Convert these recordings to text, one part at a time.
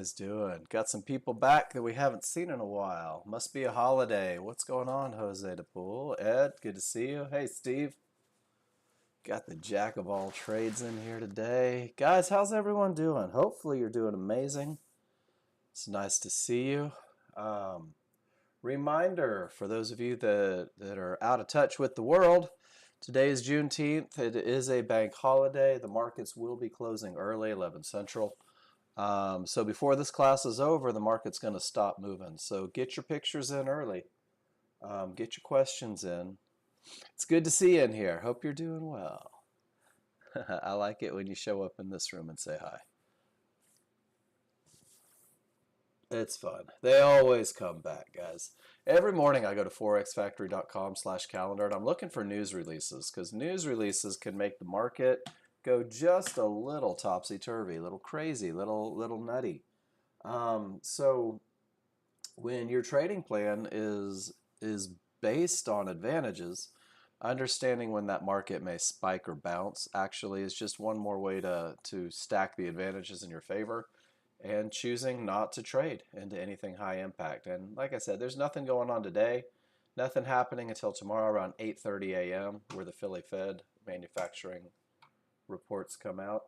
Is doing? Got some people back that we haven't seen in a while. Must be a holiday. What's going on, Jose DePool? Ed, good to see you. Hey, Steve. Got the jack of all trades in here today. Guys, how's everyone doing? Hopefully you're doing amazing. It's nice to see you. Um, Reminder for those of you that are out of touch with the world, today is Juneteenth. It is a bank holiday. The markets will be closing early, 11 Central. So before this class is over, the market's going to stop moving. So get your pictures in early. Get your questions in. It's good to see you in here. Hope you're doing well. I like it when you show up in this room and say hi. It's fun. They always come back, guys. Every morning I go to forexfactory.com/calendar and I'm looking for news releases because news releases can make the market go just a little topsy-turvy, a little crazy, little nutty. So when your trading plan is based on advantages, understanding when that market may spike or bounce actually is just one more way to stack the advantages in your favor and choosing not to trade into anything high impact. And like I said, there's nothing going on today, nothing happening until tomorrow around 8:30 a.m. where the Philly Fed manufacturing reports come out.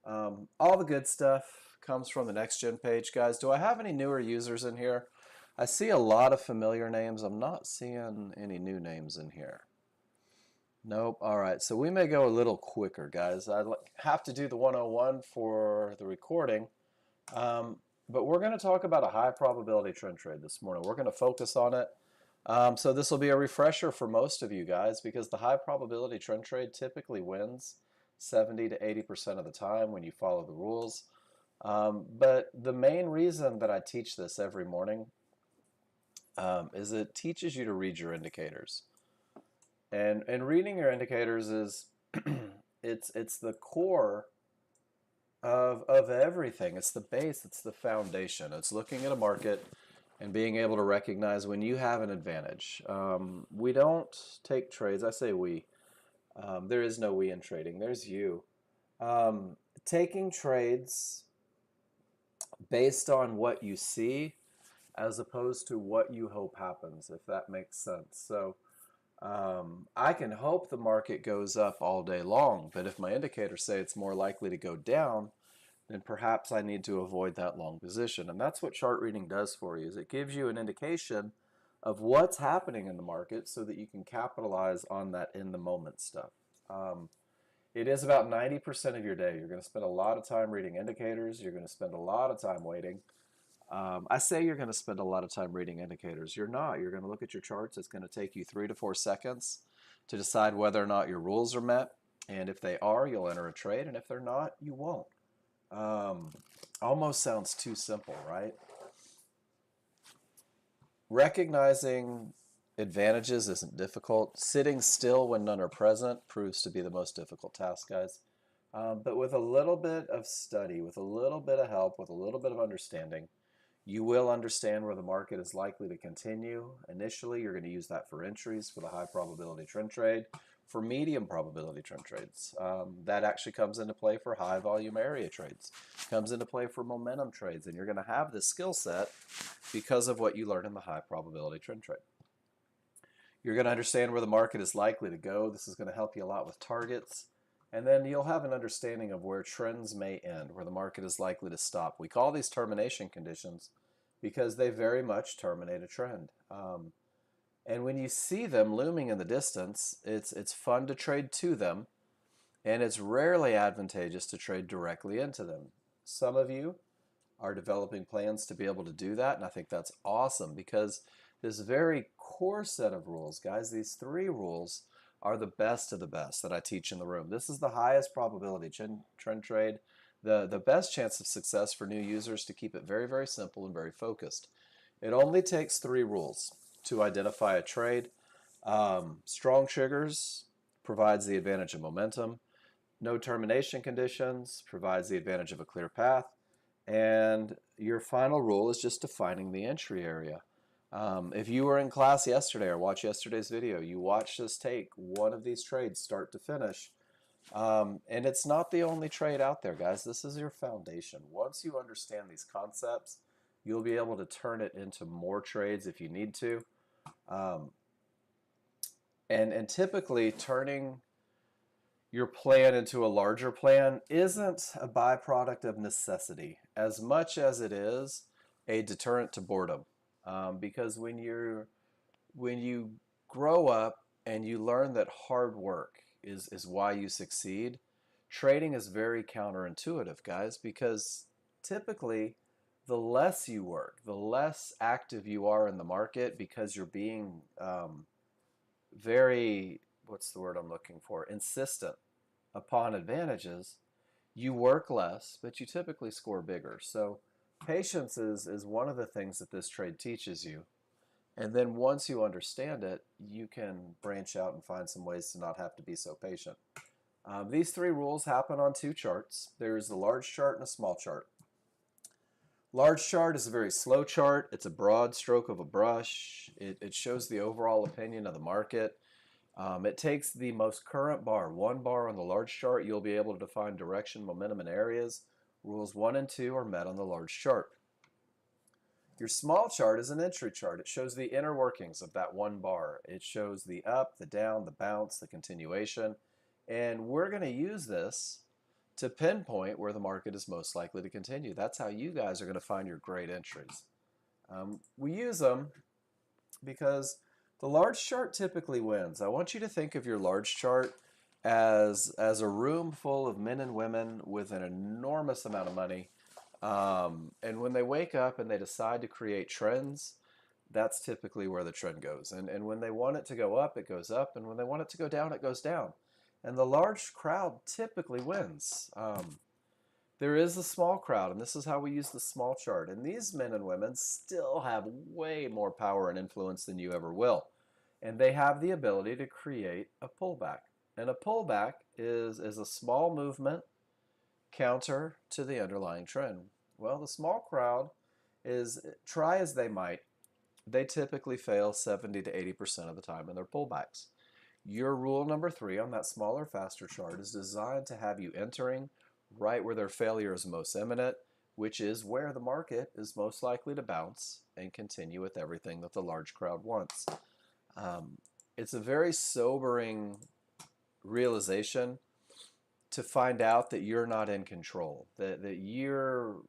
All the good stuff comes from the Nexgen page, guys. Do I have any newer users in here? I see a lot of familiar names. I'm not seeing any new names in here. Nope. All right. So we may go a little quicker, guys. I have to do the 101 for the recording. But we're going to talk about a high probability trend trade this morning. We're going to focus on it. So this will be a refresher for most of you guys because the high probability trend trade typically wins 70 to 80% of the time when you follow the rules. But the main reason that I teach this every morning is it teaches you to read your indicators. And reading your indicators is it's the core of everything. It's the base, it's the foundation. It's looking at a market and being able to recognize when you have an advantage. We don't take trades. I say we. There is no we in trading. There's you. Taking trades based on what you see as opposed to what you hope happens, if that makes sense. So I can hope the market goes up all day long, but if my indicators say it's more likely to go down, then perhaps I need to avoid that long position. And that's what chart reading does for you, is it gives you an indication of what's happening in the market so that you can capitalize on that in the moment stuff. It is about 90% of your day. You're going to spend a lot of time reading indicators. You're going to spend a lot of time waiting. I say you're going to spend a lot of time reading indicators. You're not. You're going to look at your charts. It's going to take you 3 to 4 seconds to decide whether or not your rules are met. And if they are, you'll enter a trade. And if they're not, you won't. Almost sounds too simple, right? Recognizing advantages isn't difficult. Sitting still when none are present proves to be the most difficult task, guys. But with a little bit of study, with a little bit of help, with a little bit of understanding, you will understand where the market is likely to continue. Initially, you're going to use that for entries for the high probability trend trade, for medium probability trend trades. That actually comes into play for high volume area trades, comes into play for momentum trades, and you're going to have this skill set because of what you learn in the high probability trend trade. You're going to understand where the market is likely to go. This is going to help you a lot with targets. And then you'll have an understanding of where trends may end, where the market is likely to stop. We call these termination conditions because they very much terminate a trend. And when you see them looming in the distance, it's fun to trade to them, and it's rarely advantageous to trade directly into them. Some of you are developing plans to be able to do that, and I think that's awesome because this very core set of rules, guys, these 3 rules are the best of the best that I teach in the room. This is the highest probability trend trade, the best chance of success for new users to keep it very, very simple and very focused. It only takes 3 rules to identify a trade. Strong triggers provides the advantage of momentum. No termination conditions provides the advantage of a clear path. And your final rule is just defining the entry area. If you were in class yesterday or watched yesterday's video, you watched us take one of these trades start to finish. And it's not the only trade out there, guys. This is your foundation. Once you understand these concepts, you'll be able to turn it into more trades if you need to. Um, and typically, turning your plan into a larger plan isn't a byproduct of necessity as much as it is a deterrent to boredom. Because when you grow up and you learn that hard work is why you succeed, trading is very counterintuitive, guys, because typically the less you work, the less active you are in the market because you're being very, what's the word I'm looking for, insistent upon advantages, you work less, but you typically score bigger. So patience is one of the things that this trade teaches you. And then once you understand it, you can branch out and find some ways to not have to be so patient. These three rules happen on two charts. There's the large chart and a small chart. Large chart is a very slow chart. It's a broad stroke of a brush. It shows the overall opinion of the market. It takes the most current bar, one bar on the large chart. You'll be able to define direction, momentum, and areas. Rules 1 and 2 are met on the large chart. Your small chart is an entry chart. It shows the inner workings of that one bar. It shows the up, the down, the bounce, the continuation. And we're going to use this to pinpoint where the market is most likely to continue. That's how you guys are going to find your great entries. We use them because the large chart typically wins. I want you to think of your large chart as a room full of men and women with an enormous amount of money. And when they wake up and they decide to create trends, that's typically where the trend goes. And when they want it to go up, it goes up. And when they want it to go down, it goes down. And the large crowd typically wins. There is a small crowd, and this is how we use the small chart. And these men and women still have way more power and influence than you ever will. And they have the ability to create a pullback. And a pullback is a small movement counter to the underlying trend. Well, the small crowd is, try as they might, they typically fail 70 to 80% of the time in their pullbacks. Your rule number 3 on that smaller, faster chart is designed to have you entering right where their failure is most imminent, which is where the market is most likely to bounce and continue with everything that the large crowd wants. It's a very sobering realization to find out that you're not in control, that your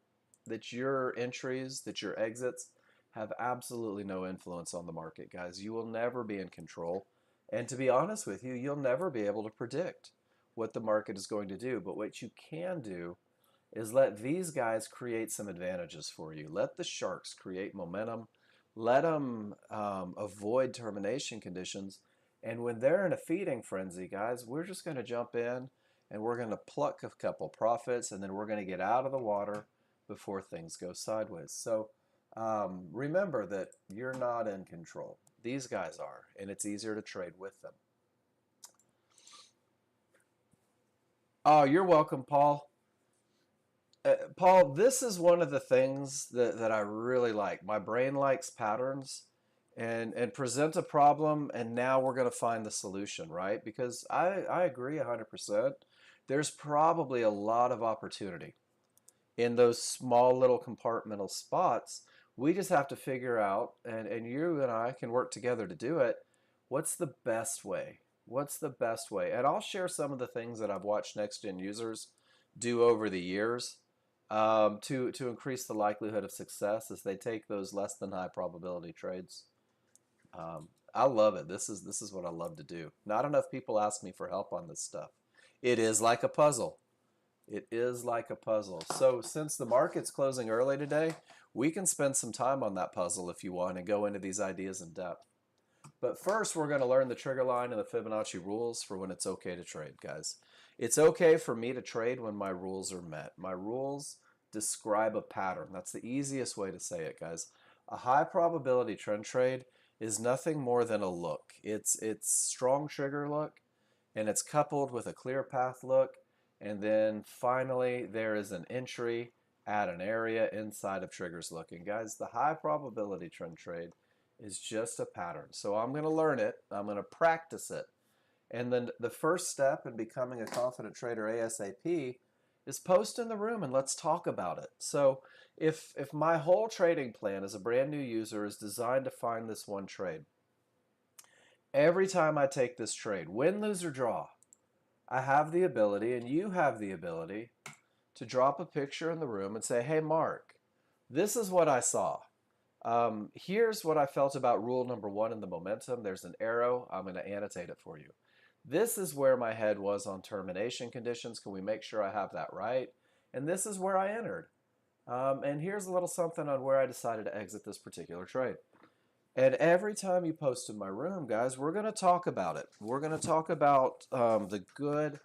entries, that your exits have absolutely no influence on the market, guys. You will never be in control. And to be honest with you, you'll never be able to predict what the market is going to do. But what you can do is let these guys create some advantages for you. Let the sharks create momentum. Let them avoid termination conditions. And when they're in a feeding frenzy, guys, we're just going to jump in and we're going to pluck a couple profits, and then we're going to get out of the water before things go sideways. So remember that you're not in control. These guys are, and it's easier to trade with them. Oh, you're welcome, Paul. Paul, this is one of the things that I really like. My brain likes patterns and present a problem, and now we're going to find the solution, right? Because I agree 100%. There's probably a lot of opportunity in those small little compartmental spots. We just have to figure out, and you and I can work together to do it. What's the best way? What's the best way? And I'll share some of the things that I've watched Nexgen users do over the years to increase the likelihood of success as they take those less than high probability trades. I love it. This is what I love to do. Not enough people ask me for help on this stuff. It is like a puzzle. It is like a puzzle. So since the market's closing early today, we can spend some time on that puzzle if you want and go into these ideas in depth. But first, we're going to learn the trigger line and the Fibonacci rules for when it's okay to trade, guys. It's okay for me to trade when my rules are met. My rules describe a pattern. That's the easiest way to say it, guys. A high probability trend trade is nothing more than a look. It's strong trigger look, and it's coupled with a clear path look, and then finally there is an entry at an area inside of triggers look. And guys, the high probability trend trade is just a pattern. So I'm going to learn it. I'm going to practice it. And then the first step in becoming a confident trader ASAP is post in the room and let's talk about it. So if my whole trading plan as a brand new user is designed to find this one trade, every time I take this trade, win, lose, or draw, I have the ability, and you have the ability, to drop a picture in the room and say, hey, Mark, this is what I saw. Here's what I felt about rule number 1 in the momentum. There's an arrow. I'm going to annotate it for you. This is where my head was on termination conditions. Can we make sure I have that right? And this is where I entered. And here's a little something on where I decided to exit this particular trade. And every time you post in my room, guys, we're going to talk about it. We're going to talk about the good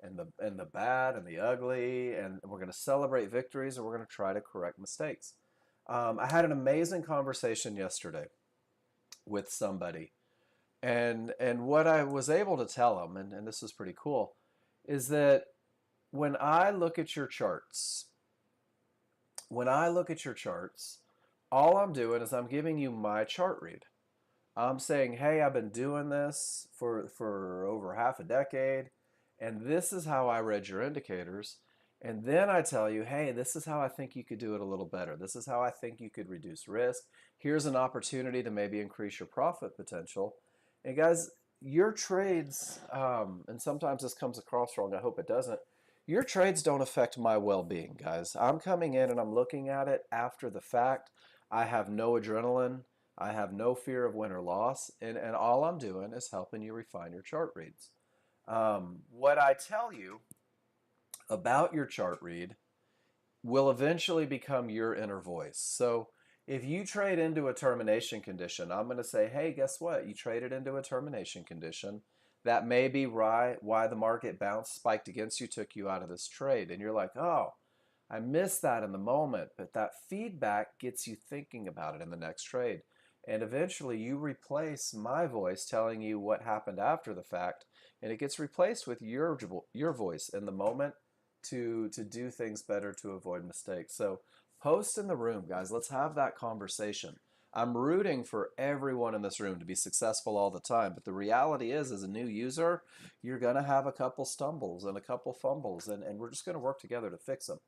and the bad and the ugly, and we're going to celebrate victories, and we're going to try to correct mistakes. I had an amazing conversation yesterday with somebody, and what I was able to tell them, and this is pretty cool, is that when I look at your charts, all I'm doing is I'm giving you my chart read. I'm saying, hey, I've been doing this for over half a decade, and this is how I read your indicators. And then I tell you, hey, this is how I think you could do it a little better. This is how I think you could reduce risk. Here's an opportunity to maybe increase your profit potential. And guys, your trades, and sometimes this comes across wrong, I hope it doesn't, your trades don't affect my well-being, guys. I'm coming in and I'm looking at it after the fact. I have no adrenaline. I have no fear of win or loss, and all I'm doing is helping you refine your chart reads. What I tell you about your chart read will eventually become your inner voice. So if you trade into a termination condition, I'm going to say, hey, guess what? You traded into a termination condition. That may be why the market bounced, spiked against you, took you out of this trade. And you're like, oh, I missed that in the moment. But that feedback gets you thinking about it in the next trade. And eventually you replace my voice telling you what happened after the fact, and it gets replaced with your voice in the moment to do things better, to avoid mistakes. So post in the room, guys. Let's have that conversation. I'm rooting for everyone in this room to be successful all the time, but the reality is, as a new user, you're going to have a couple stumbles and a couple fumbles, and we're just going to work together to fix them.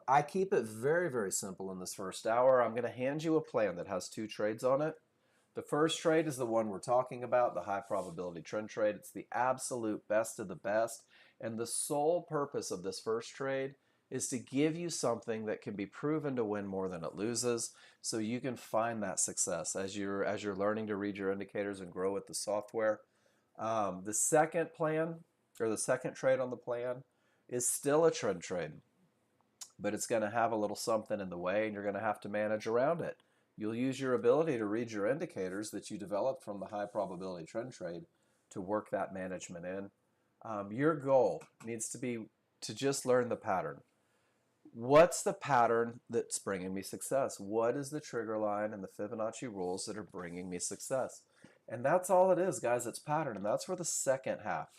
I keep it very, very simple in this first hour. I'm going to hand you a plan that has 2 trades on it. The first trade is the one we're talking about, the high probability trend trade. It's the absolute best of the best. And the sole purpose of this first trade is to give you something that can be proven to win more than it loses, so you can find that success as you're learning to read your indicators and grow with the software. The second plan, or the second trade on the plan, is still a trend trade, but it's going to have a little something in the way, and you're going to have to manage around it. You'll use your ability to read your indicators that you developed from the high probability trend trade to work that management in. Your goal needs to be to just learn the pattern. What's the pattern that's bringing me success? What is the trigger line and the Fibonacci rules that are bringing me success? And that's all it is, guys. It's pattern, and that's where the second half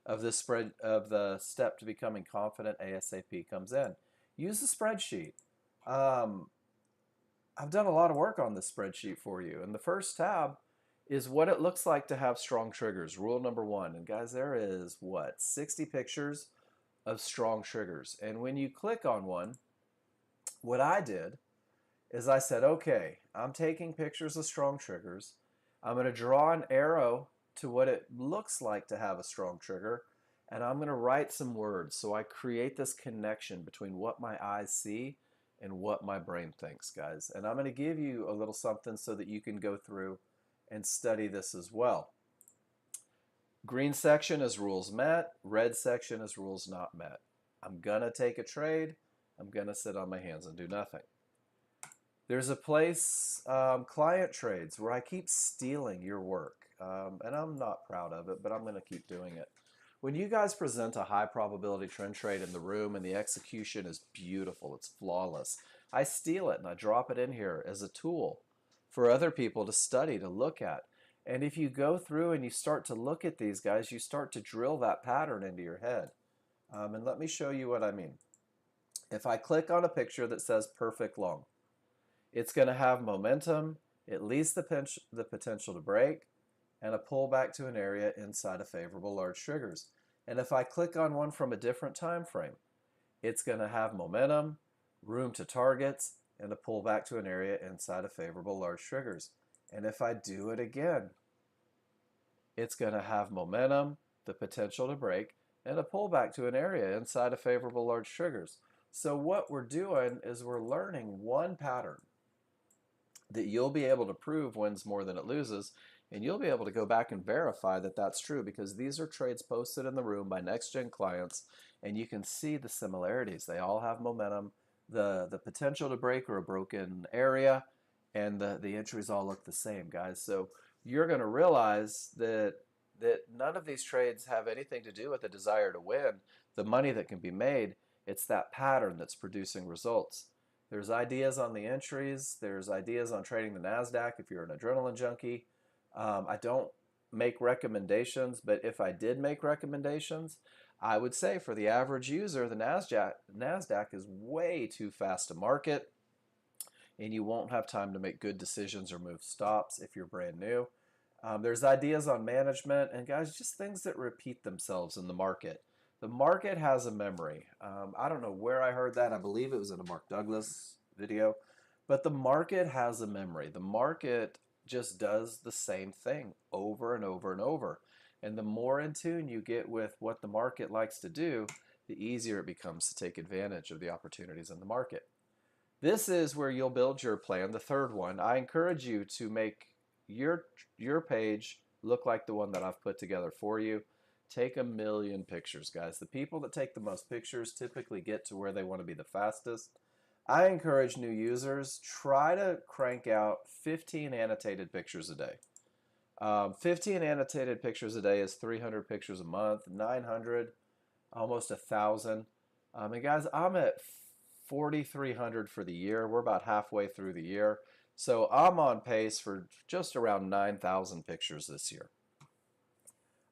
of the step to becoming confident ASAP comes in. Use the spreadsheet. I've done a lot of work on this spreadsheet for you. And the first tab is what it looks like to have strong triggers. Rule number 1. And guys, there is, 60 pictures of strong triggers. And when you click on one, what I did is I said, okay, I'm taking pictures of strong triggers. I'm going to draw an arrow to what it looks like to have a strong trigger, and I'm going to write some words. So I create this connection between what my eyes see and what my brain thinks, guys. And I'm going to give you a little something so that you can go through and study this as well. Green section is rules met. Red section is rules not met. I'm going to take a trade. I'm going to sit on my hands and do nothing. There's a place, client trades, where I keep stealing your work. And I'm not proud of it, but I'm going to keep doing it. When you guys present a high probability trend trade in the room and the execution is beautiful, it's flawless, I steal it and I drop it in here as a tool for other people to study, to look at. And if you go through and you start to look at these guys, you start to drill that pattern into your head. And let me show you what I mean. If I click on a picture that says perfect long, it's going to have momentum, at least the potential to break, and a pullback to an area inside of favorable large triggers. And if I click on one from a different time frame, it's going to have momentum, room to targets, and a pullback to an area inside of favorable large triggers. And if I do it again, it's going to have momentum, the potential to break, and a pullback to an area inside of favorable large triggers. So what we're doing is we're learning one pattern that you'll be able to prove wins more than it loses, and you'll be able to go back and verify that that's true, because these are trades posted in the room by Nexgen clients, and you can see the similarities. They all have momentum, the potential to break or a broken area, and the entries all look the same, guys. So you're going to realize that none of these trades have anything to do with the desire to win, the money that can be made. It's that pattern that's producing results. There's ideas on the entries. There's ideas on trading the NASDAQ if you're an adrenaline junkie. I don't make recommendations, but if I did make recommendations, I would say for the average user, the NASDAQ is way too fast to market, and you won't have time to make good decisions or move stops if you're brand new. There's ideas on management, and guys, just things that repeat themselves in the market. The market has a memory. I don't know where I heard that. I believe it was in a Mark Douglas video. But the market has a memory. The market just does the same thing over and over and over. And the more in tune you get with what the market likes to do, the easier it becomes to take advantage of the opportunities in the market. This is where you'll build your plan, the third one. I encourage you to make your page look like the one that I've put together for you. Take 1,000,000 pictures, guys. The people that take the most pictures typically get to where they want to be the fastest. I encourage new users, try to crank out 15 annotated pictures a day. 15 annotated pictures a day is 300 pictures a month, 900, almost 1,000. And guys, I'm at 4,300 for the year. We're about halfway through the year. So I'm on pace for just around 9,000 pictures this year.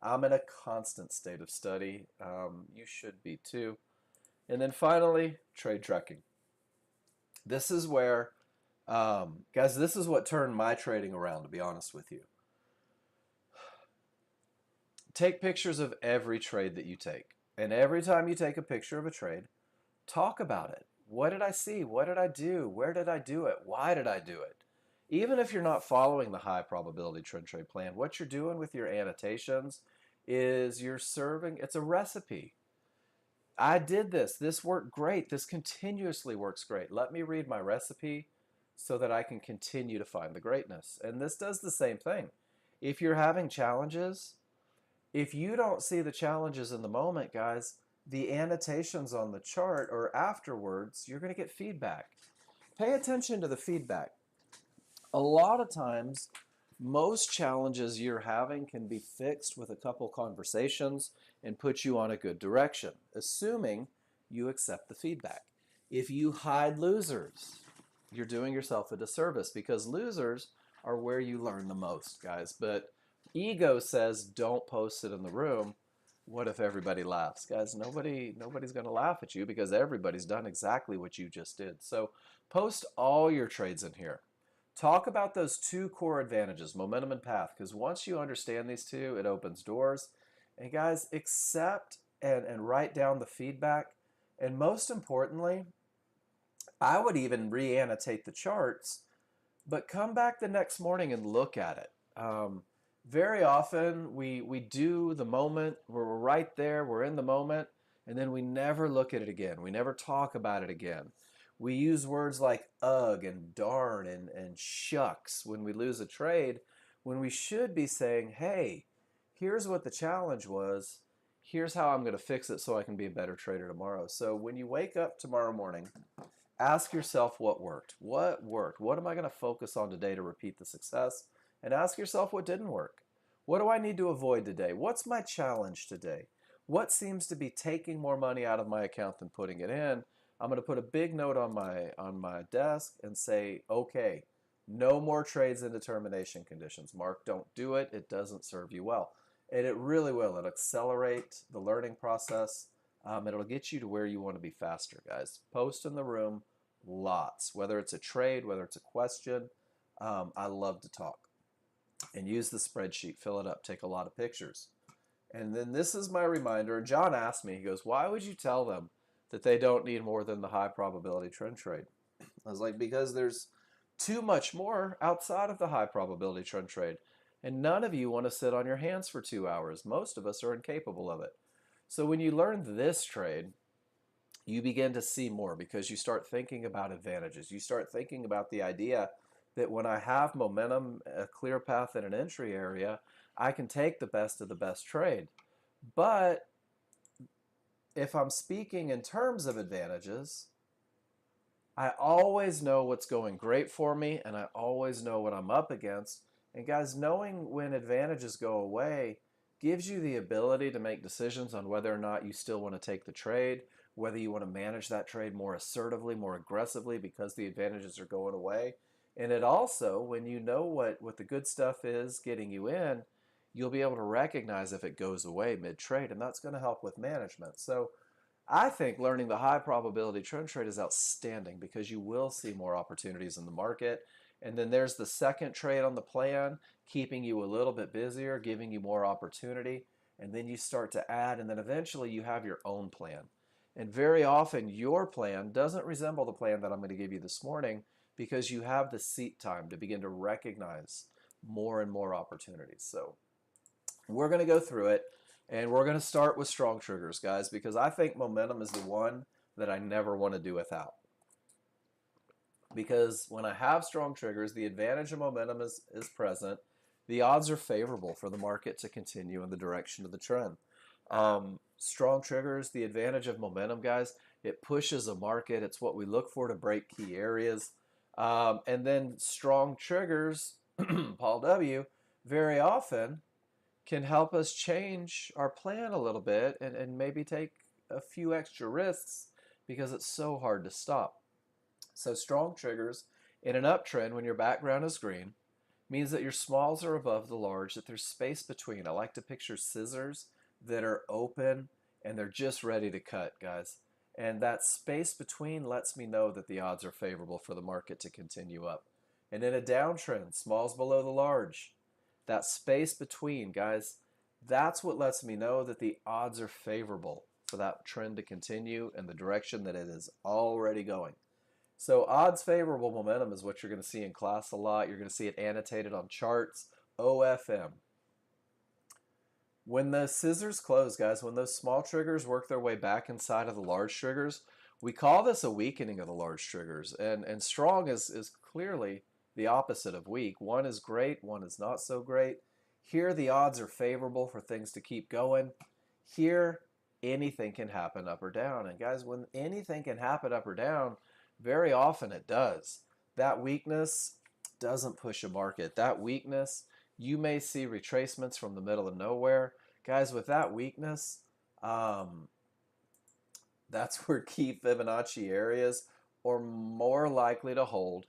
I'm in a constant state of study. You should be too. And then finally, trade tracking. This is where, guys, this is what turned my trading around, to be honest with you. Take pictures of every trade that you take. And every time you take a picture of a trade, talk about it. What did I see? What did I do? Where did I do it? Why did I do it? Even if you're not following the high probability trend trade plan, what you're doing with your annotations is you're serving, it's a recipe. I did this. This worked great. This continuously works great. Let me read my recipe so that I can continue to find the greatness. And this does the same thing. If you're having challenges, if you don't see the challenges in the moment, guys, the annotations on the chart or afterwards, you're going to get feedback. Pay attention to the feedback. A lot of times, most challenges you're having can be fixed with a couple conversations and put you on a good direction, assuming you accept the feedback. If you hide losers, you're doing yourself a disservice, because losers are where you learn the most, guys. But ego says don't post it in the room. What if everybody laughs? Guys, nobody's going to laugh at you because everybody's done exactly what you just did. So post all your trades in here. Talk about those two core advantages, momentum and path, because once you understand these two, it opens doors. And guys, accept and write down the feedback. And most importantly, I would even re-annotate the charts, but come back the next morning and look at it. Very often we do the moment, we're right there, we're in the moment, and then we never look at it again. We never talk about it again. We use words like ugh and darn and shucks when we lose a trade, when we should be saying, hey, here's what the challenge was. Here's how I'm going to fix it so I can be a better trader tomorrow. So when you wake up tomorrow morning, ask yourself what worked. What worked? What am I going to focus on today to repeat the success? And ask yourself what didn't work. What do I need to avoid today? What's my challenge today? What seems to be taking more money out of my account than putting it in? I'm going to put a big note on my desk and say, okay, no more trades in determination conditions. Mark, don't do it. It doesn't serve you well. And it really will. It'll accelerate the learning process. It'll get you to where you want to be faster, guys. Post in the room, lots. Whether it's a trade, whether it's a question, I love to talk. and use the spreadsheet, fill it up, take a lot of pictures. And then this is my reminder. And John asked me, he goes, why would you tell them that they don't need more than the high probability trend trade? I was like, because there's too much more outside of the high probability trend trade. And none of you want to sit on your hands for 2 hours. Most of us are incapable of it. So when you learn this trade, you begin to see more because you start thinking about advantages. You start thinking about the idea that when I have momentum, a clear path in an entry area, I can take the best of the best trade. But if I'm speaking in terms of advantages, I always know what's going great for me and I always know what I'm up against. And guys, knowing when advantages go away gives you the ability to make decisions on whether or not you still want to take the trade, whether you want to manage that trade more assertively, more aggressively because the advantages are going away. And it also, when you know what the good stuff is getting you in, you'll be able to recognize if it goes away mid-trade, and that's going to help with management. So I think learning the high probability trend trade is outstanding because you will see more opportunities in the market. And then there's the second trade on the plan, keeping you a little bit busier, giving you more opportunity. And then you start to add, and then eventually you have your own plan. And very often your plan doesn't resemble the plan that I'm going to give you this morning because you have the seat time to begin to recognize more and more opportunities. So we're going to go through it, and we're going to start with strong triggers, guys, because I think momentum is the one that I never want to do without. Because when I have strong triggers, the advantage of momentum is present. The odds are favorable for the market to continue in the direction of the trend. Strong triggers, the advantage of momentum, guys, it pushes a market. It's what we look for to break key areas. And then strong triggers, Paul W., very often can help us change our plan a little bit and maybe take a few extra risks because it's so hard to stop. So strong triggers in an uptrend when your background is green means that your smalls are above the large, that there's space between. I like to picture scissors that are open and they're just ready to cut, guys. And that space between lets me know that the odds are favorable for the market to continue up. And in a downtrend, smalls below the large, that space between, guys, that's what lets me know that the odds are favorable for that trend to continue in the direction that it is already going. So odds favorable momentum is what you're going to see in class a lot. You're going to see it annotated on charts, OFM. When the scissors close, guys, when those small triggers work their way back inside of the large triggers, we call this a weakening of the large triggers. And strong is clearly the opposite of weak. One is great, one is not so great. Here, the odds are favorable for things to keep going. Here, anything can happen up or down. And guys, when anything can happen up or down, very often it does. That weakness doesn't push a market. That weakness, you may see retracements from the middle of nowhere. Guys, with that weakness, that's where key Fibonacci areas are more likely to hold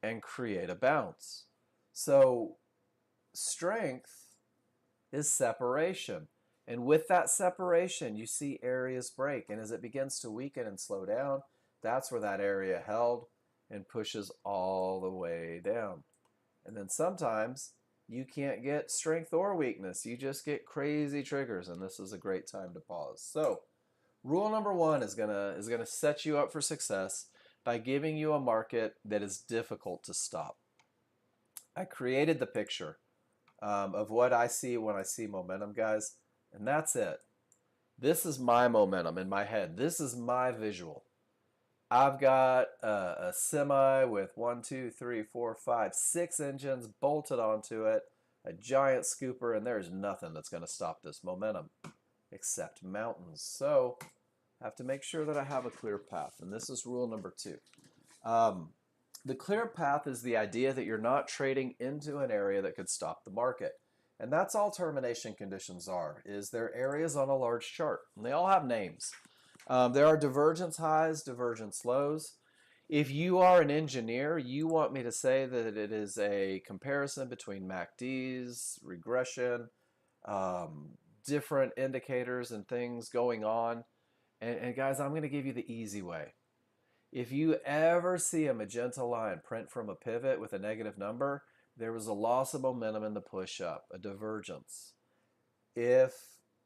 and create a bounce. So strength is separation. And with that separation, you see areas break. And as it begins to weaken and slow down, that's where that area held and pushes all the way down. And then sometimes you can't get strength or weakness. You just get crazy triggers, and this is a great time to pause. So rule number one is gonna set you up for success by giving you a market that is difficult to stop. I created the picture of what I see when I see momentum, guys, and that's it. This is my momentum in my head. This is my visual. I've got a semi with 1, 2, 3, 4, 5, 6 engines bolted onto it, a giant scooper, and there's nothing that's going to stop this momentum except mountains. So I have to make sure that I have a clear path, and this is rule number 2. The clear path is the idea that you're not trading into an area that could stop the market. And that's all termination conditions are, is they're areas on a large chart. And they all have names. There are divergence highs, divergence lows. If you are an engineer, you want me to say that it is a comparison between MACDs, regression, different indicators and things going on. And guys, I'm going to give you the easy way. If you ever see a magenta line print from a pivot with a negative number, There was a loss of momentum in the push up, a divergence. If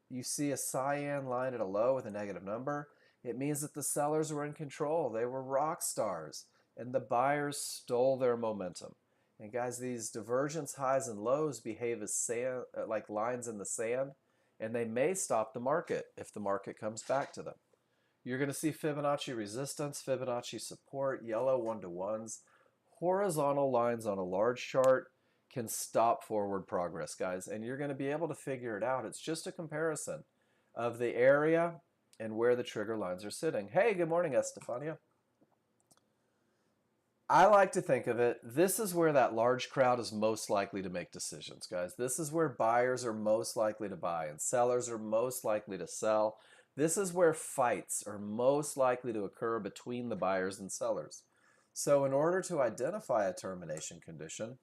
you see a cyan line at a low with a negative number, it means that the sellers were in control. They were rock stars, and the buyers stole their momentum. And guys, these divergence highs and lows behave as sand, like lines in the sand, and they may stop the market if the market comes back to them. You're going to see Fibonacci resistance, Fibonacci support, yellow one-to-ones. Horizontal lines on a large chart can stop forward progress, guys, and you're going to be able to figure it out. It's just a comparison of the area and where the trigger lines are sitting. Hey, good morning, Estefania. I like to think of it, this is where that large crowd is most likely to make decisions, guys. This is where buyers are most likely to buy and sellers are most likely to sell. This is where fights are most likely to occur between the buyers and sellers. So in order to identify a termination condition,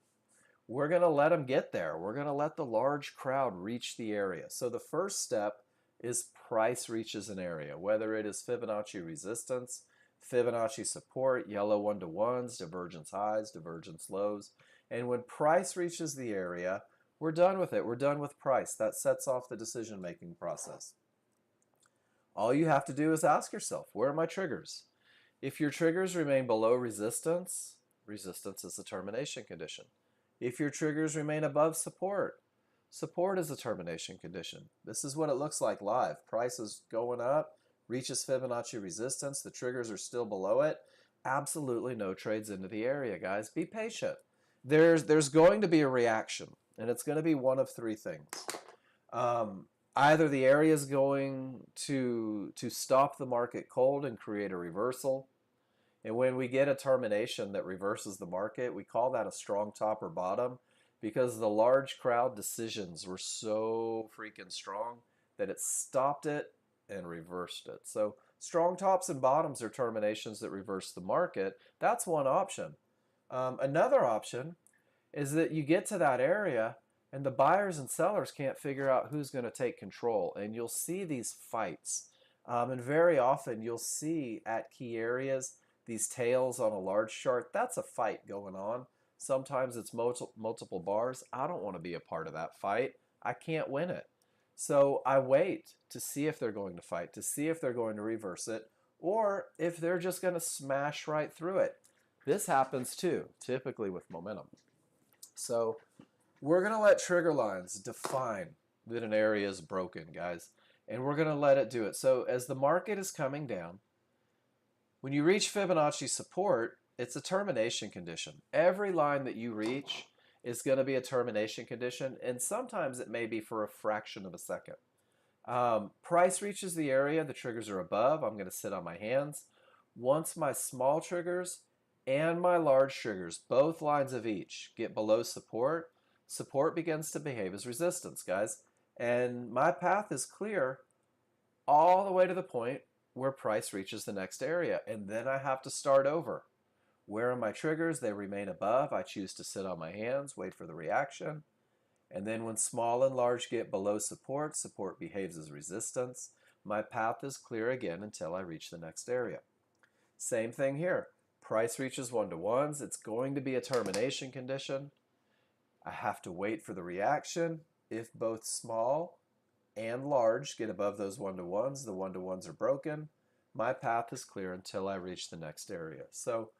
we're going to let them get there. We're going to let the large crowd reach the area. So the first step is price reaches an area, whether it is Fibonacci resistance, Fibonacci support, yellow one-to-ones, divergence highs, divergence lows. And when price reaches the area, we're done with it. We're done with price. That sets off the decision-making process. All you have to do is ask yourself, where are my triggers? If your triggers remain below resistance, resistance is a termination condition. If your triggers remain above support, support is a termination condition. This is what it looks like live. Price is going up, reaches Fibonacci resistance, the triggers are still below it. Absolutely no trades into the area, guys. Be patient. There's going to be a reaction, and it's going to be one of three things. Either the area is going to stop the market cold and create a reversal. And when we get a termination that reverses the market, we call that a strong top or bottom because the large crowd decisions were so freaking strong that it stopped it and reversed it. So strong tops and bottoms are terminations that reverse the market. That's one option. Another option is that you get to that area and the buyers and sellers can't figure out who's going to take control. And you'll see these fights. And very often you'll see at key areas these tails on a large chart. That's a fight going on. Sometimes it's multiple bars. I don't want to be a part of that fight. I can't win it. So I wait to see if they're going to fight, to see if they're going to reverse it, or if they're just going to smash right through it. This happens too, typically with momentum. So we're going to let trigger lines define that an area is broken, guys, and we're going to let it do it. So as the market is coming down, when you reach Fibonacci support, it's a termination condition. Every line that you reach is going to be a termination condition, and sometimes it may be for a fraction of a second. Price reaches the area, the triggers are above, I'm going to sit on my hands. Once my small triggers and my large triggers, both lines of each, get below support, support begins to behave as resistance, guys. And my path is clear all the way to the point where price reaches the next area. And then I have to start over. Where are my triggers? They remain above. I choose to sit on my hands, wait for the reaction. And then when small and large get below support, support behaves as resistance. My path is clear again until I reach the next area. Same thing here. Price reaches one-to-ones. It's going to be a termination condition. I have to wait for the reaction. If both small and large get above those one-to-ones, the one-to-ones are broken. My path is clear until I reach the next area. So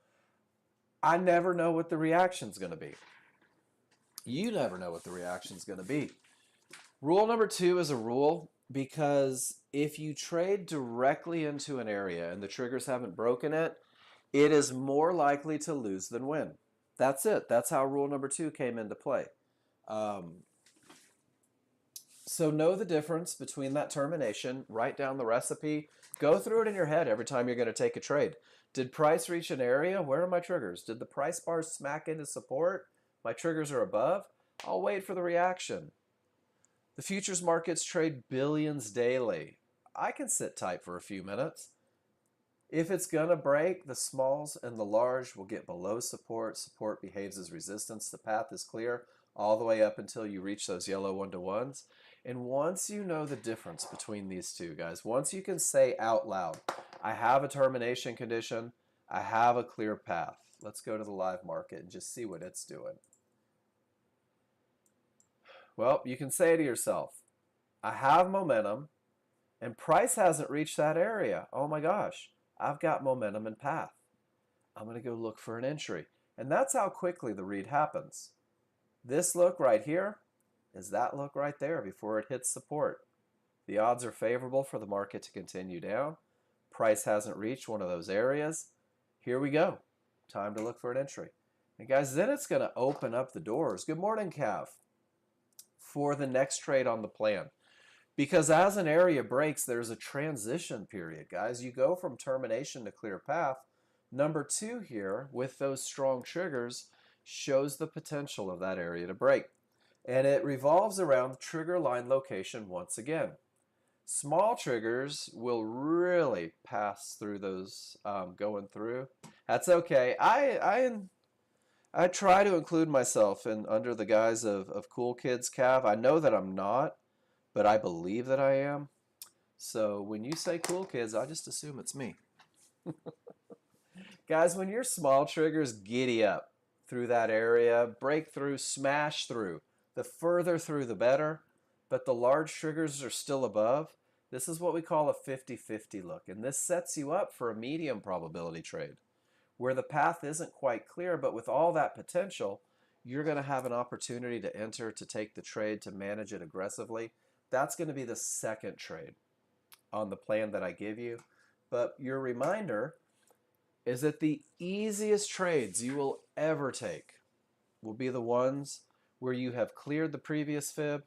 I never know what the reaction's going to be. You never know what the reaction's going to be. Rule number 2 is a rule because if you trade directly into an area and the triggers haven't broken it, it is more likely to lose than win. That's it. That's how rule number 2 came into play. So know the difference between that termination, write down the recipe, go through it in your head every time you're going to take a trade. Did price reach an area? Where are my triggers? Did the price bars smack into support? My triggers are above. I'll wait for the reaction. The futures markets trade billions daily. I can sit tight for a few minutes. If it's going to break, the smalls and the large will get below support. Support behaves as resistance. The path is clear all the way up until you reach those yellow one-to-ones. And once you know the difference between these two, guys, once you can say out loud, I have a termination condition, I have a clear path. Let's go to the live market and just see what it's doing. Well, you can say to yourself, I have momentum and price hasn't reached that area. Oh my gosh, I've got momentum and path. I'm going to go look for an entry. And that's how quickly the read happens. This look right here is that look right there before it hits support. The odds are favorable for the market to continue down. Price hasn't reached one of those areas. Here we go. Time to look for an entry. And guys, then it's going to open up the doors. Good morning, Cav. For the next trade on the plan. Because as an area breaks, there's a transition period, guys. You go from termination to clear path. Number 2 here, with those strong triggers, shows the potential of that area to break. And it revolves around the trigger line location once again. Small triggers will really pass through those going through. That's okay. I try to include myself in under the guise of cool kids, Cav. I know that I'm not, but I believe that I am. So when you say cool kids, I just assume it's me. Guys, when your small triggers giddy up through that area, break through, smash through, the further through the better, but the large triggers are still above, this is what we call a 50-50 look, and this sets you up for a medium probability trade, where the path isn't quite clear, but with all that potential, you're going to have an opportunity to enter, to take the trade, to manage it aggressively. That's going to be the second trade on the plan that I give you. But your reminder is that the easiest trades you will ever take will be the ones where you have cleared the previous fib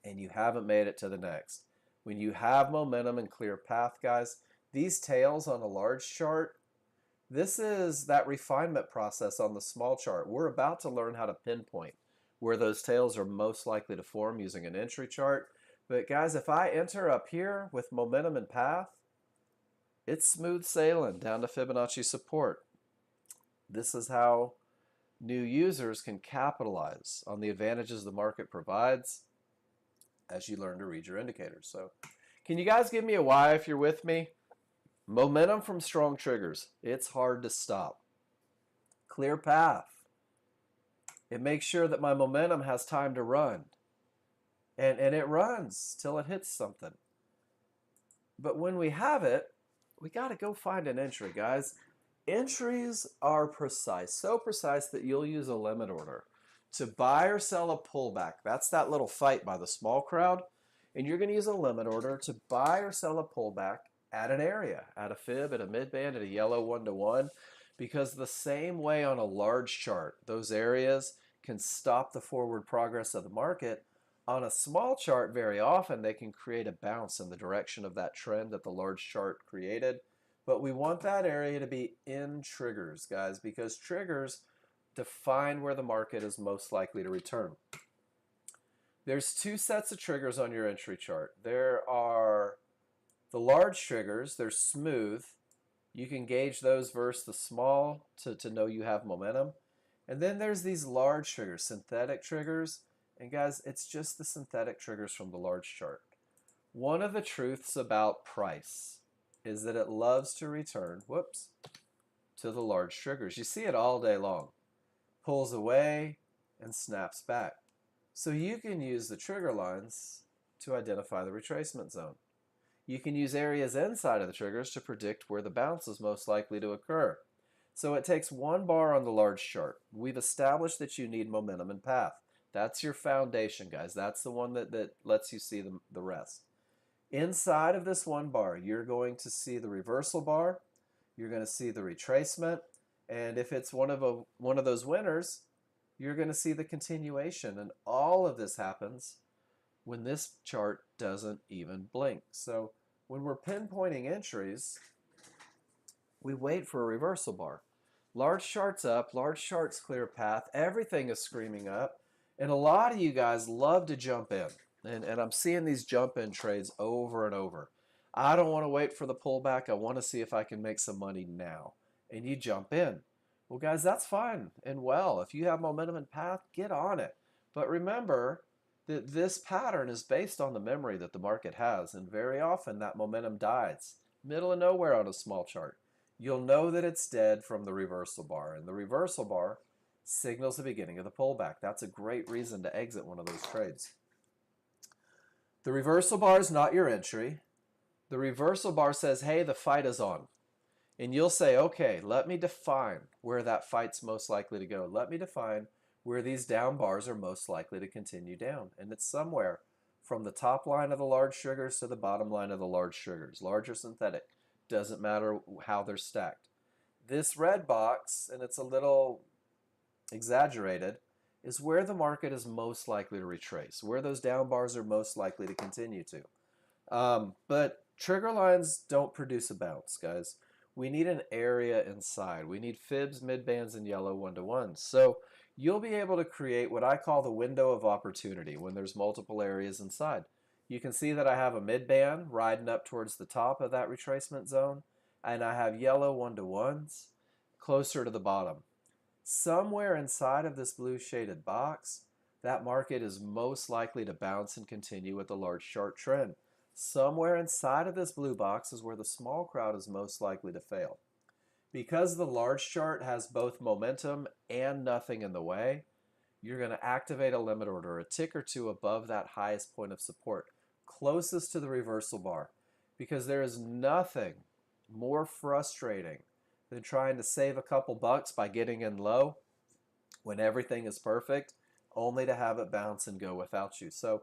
and you haven't made it to the next. When you have momentum and clear path, guys, these tails on a large chart, this is that refinement process on the small chart. We're about to learn how to pinpoint where those tails are most likely to form using an entry chart. But guys, if I enter up here with momentum and path, it's smooth sailing down to Fibonacci support. This is how new users can capitalize on the advantages the market provides as you learn to read your indicators. So can you guys give me a why if you're with me? Momentum from strong triggers. It's hard to stop. Clear path. It makes sure that my momentum has time to run. And it runs till it hits something. But when we have it, we got to go find an entry, guys. Entries are precise, so precise that you'll use a limit order to buy or sell a pullback. That's that little fight by the small crowd. And you're going to use a limit order to buy or sell a pullback at an area, at a fib, at a mid-band, at a yellow 1-to-1, because the same way on a large chart, those areas can stop the forward progress of the market. On a small chart, very often, they can create a bounce in the direction of that trend that the large chart created. But we want that area to be in triggers, guys, because triggers define where the market is most likely to return. There's 2 sets of triggers on your entry chart. There are the large triggers. They're smooth. You can gauge those versus the small to know you have momentum. And then there's these large triggers, synthetic triggers. And guys, it's just the synthetic triggers from the large chart. One of the truths about price is that it loves to return, to the large triggers. You see it all day long. Pulls away and snaps back. So you can use the trigger lines to identify the retracement zone. You can use areas inside of the triggers to predict where the bounce is most likely to occur. So it takes 1 bar on the large chart. We've established that you need momentum and path. That's your foundation, guys. That's the one that lets you see the rest. Inside of this 1 bar, you're going to see the reversal bar. You're going to see the retracement. And if it's one of those winners, you're going to see the continuation. And all of this happens when this chart doesn't even blink. So when we're pinpointing entries, we wait for a reversal bar. Large charts up, large charts clear path. Everything is screaming up. And a lot of you guys love to jump in. And I'm seeing these jump in trades over and over. I don't want to wait for the pullback. I want to see if I can make some money now. And you jump in. Well, guys, that's fine and well. If you have momentum and path, get on it. But remember that this pattern is based on the memory that the market has. And very often that momentum dies. Middle of nowhere on a small chart. You'll know that it's dead from the reversal bar. And the reversal bar signals the beginning of the pullback. That's a great reason to exit one of those trades. The reversal bar is not your entry. The reversal bar says, hey, the fight is on. And you'll say, okay, let me define where that fight's most likely to go. Let me define where these down bars are most likely to continue down. And it's somewhere from the top line of the large sugars to the bottom line of the large sugars. Large or synthetic, doesn't matter how they're stacked. This red box, and it's a little exaggerated, is where the market is most likely to retrace, where those down bars are most likely to continue to. But trigger lines don't produce a bounce, guys. We need an area inside. We need fibs, midbands, and yellow one-to-ones. So you'll be able to create what I call the window of opportunity when there's multiple areas inside. You can see that I have a midband riding up towards the top of that retracement zone, and I have yellow one-to-ones closer to the bottom. Somewhere inside of this blue shaded box, that market is most likely to bounce and continue with the large chart trend. Somewhere inside of this blue box is where the small crowd is most likely to fail. Because the large chart has both momentum and nothing in the way, you're going to activate a limit order a tick or two above that highest point of support, closest to the reversal bar, because there is nothing more frustrating than trying to save a couple bucks by getting in low when everything is perfect, only to have it bounce and go without you. So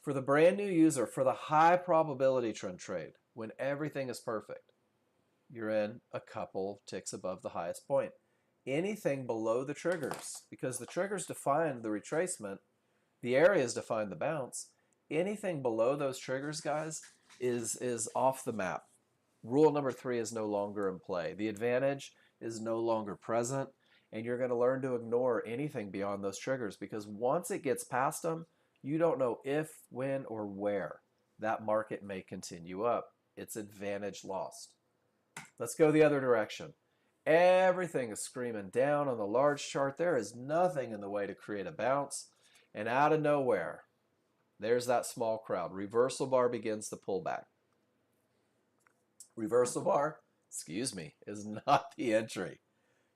for the brand new user, for the high probability trend trade, when everything is perfect, you're in a couple ticks above the highest point. Anything below the triggers, because the triggers define the retracement, the areas define the bounce, anything below those triggers, guys, is off the map. Rule number 3 is no longer in play. The advantage is no longer present, and you're going to learn to ignore anything beyond those triggers, because once it gets past them, you don't know if, when, or where that market may continue up. It's advantage lost. Let's go the other direction. Everything is screaming down on the large chart. There is nothing in the way to create a bounce, and out of nowhere, there's that small crowd. Reversal bar begins to pull back. Reversal bar, is not the entry.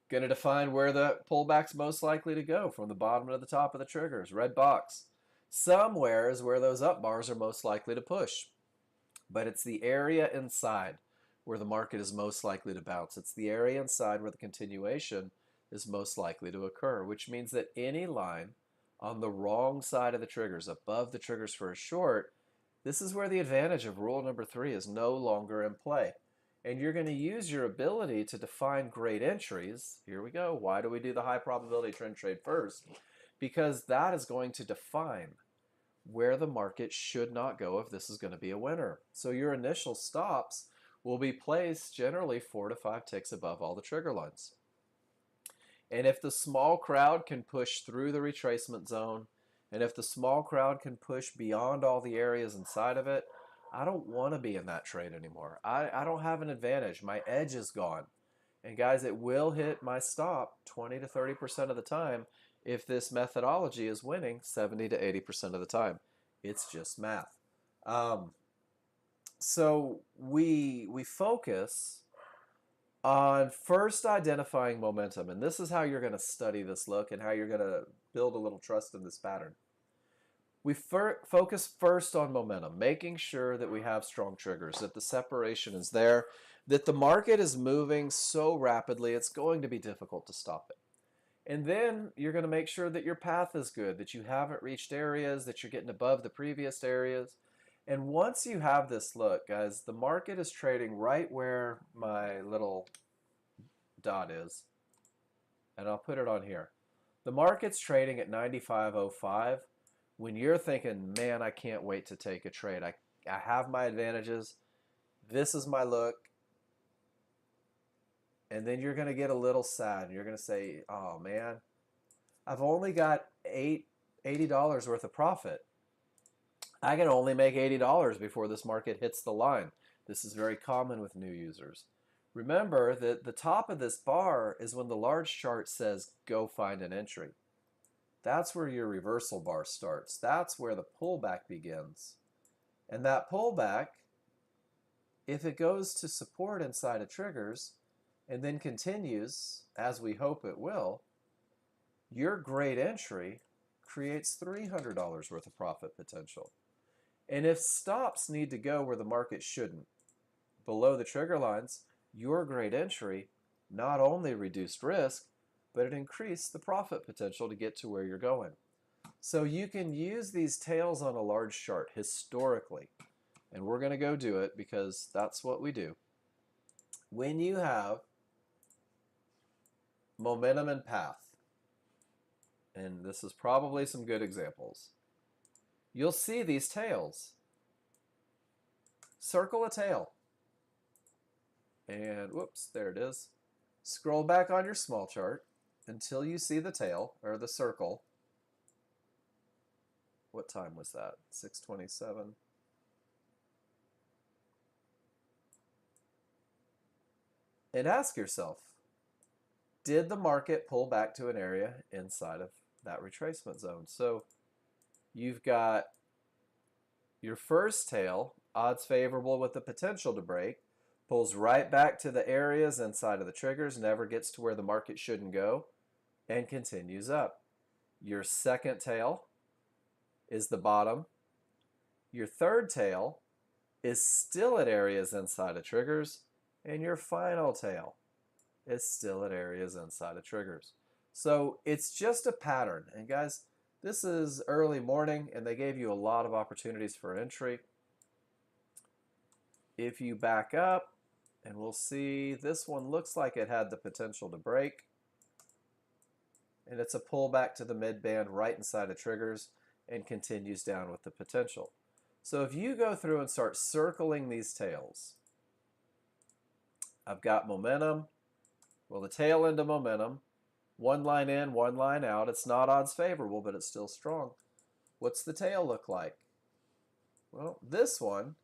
Going to define where the pullback's most likely to go from the bottom to the top of the triggers. Red box. Somewhere is where those up bars are most likely to push. But it's the area inside where the market is most likely to bounce. It's the area inside where the continuation is most likely to occur, which means that any line on the wrong side of the triggers, above the triggers for a short, this is where the advantage of rule number 3 is no longer in play. And you're going to use your ability to define great entries. Here we go. Why do we do the high probability trend trade first? Because that is going to define where the market should not go if this is going to be a winner. So your initial stops will be placed generally 4 to 5 ticks above all the trigger lines. And if the small crowd can push through the retracement zone, and if the small crowd can push beyond all the areas inside of it, I don't want to be in that trade anymore. I don't have an advantage. My edge is gone. And guys, it will hit my stop 20 to 30% of the time if this methodology is winning 70 to 80% of the time. It's just math. So we focus on first identifying momentum, and this is how you're going to study this look and how you're going to build a little trust in this pattern. We focus first on momentum, making sure that we have strong triggers, that the separation is there, that the market is moving so rapidly it's going to be difficult to stop it. And then you're going to make sure that your path is good, that you haven't reached areas, that you're getting above the previous areas. And once you have this look, guys, the market is trading right where my little dot is, and I'll put it on here. The market's trading at 95.05. When you're thinking, man, I can't wait to take a trade. I have my advantages. This is my look. And then you're going to get a little sad. You're going to say, oh, man, I've only got $80 worth of profit. I can only make $80 before this market hits the line. This is very common with new users. Remember that the top of this bar is when the large chart says, go find an entry. That's where your reversal bar starts. That's where the pullback begins. And that pullback, if it goes to support inside of triggers and then continues, as we hope it will, your great entry creates $300 worth of profit potential. And if stops need to go where the market shouldn't, below the trigger lines, your great entry not only reduced risk, but it increased the profit potential to get to where you're going. So you can use these tails on a large chart historically, and we're going to go do it because that's what we do. When you have momentum and path, and this is probably some good examples, you'll see these tails. Circle a tail. And whoops, there it is. Scroll back on your small chart until you see the tail, or the circle. What time was that? 6:27. And ask yourself, did the market pull back to an area inside of that retracement zone? So you've got your first tail, odds favorable with the potential to break, pulls right back to the areas inside of the triggers, never gets to where the market shouldn't go, and continues up. Your second tail is the bottom. Your third tail is still at areas inside of triggers, and your final tail is still at areas inside of triggers. So it's just a pattern. And guys, this is early morning, and they gave you a lot of opportunities for entry. If you back up, and we'll see this one looks like it had the potential to break. And it's a pullback to the mid-band right inside of triggers and continues down with the potential. So if you go through and start circling these tails, I've got momentum. Well, the tail into momentum, one line in, one line out. It's not odds favorable, but it's still strong. What's the tail look like? Well, this one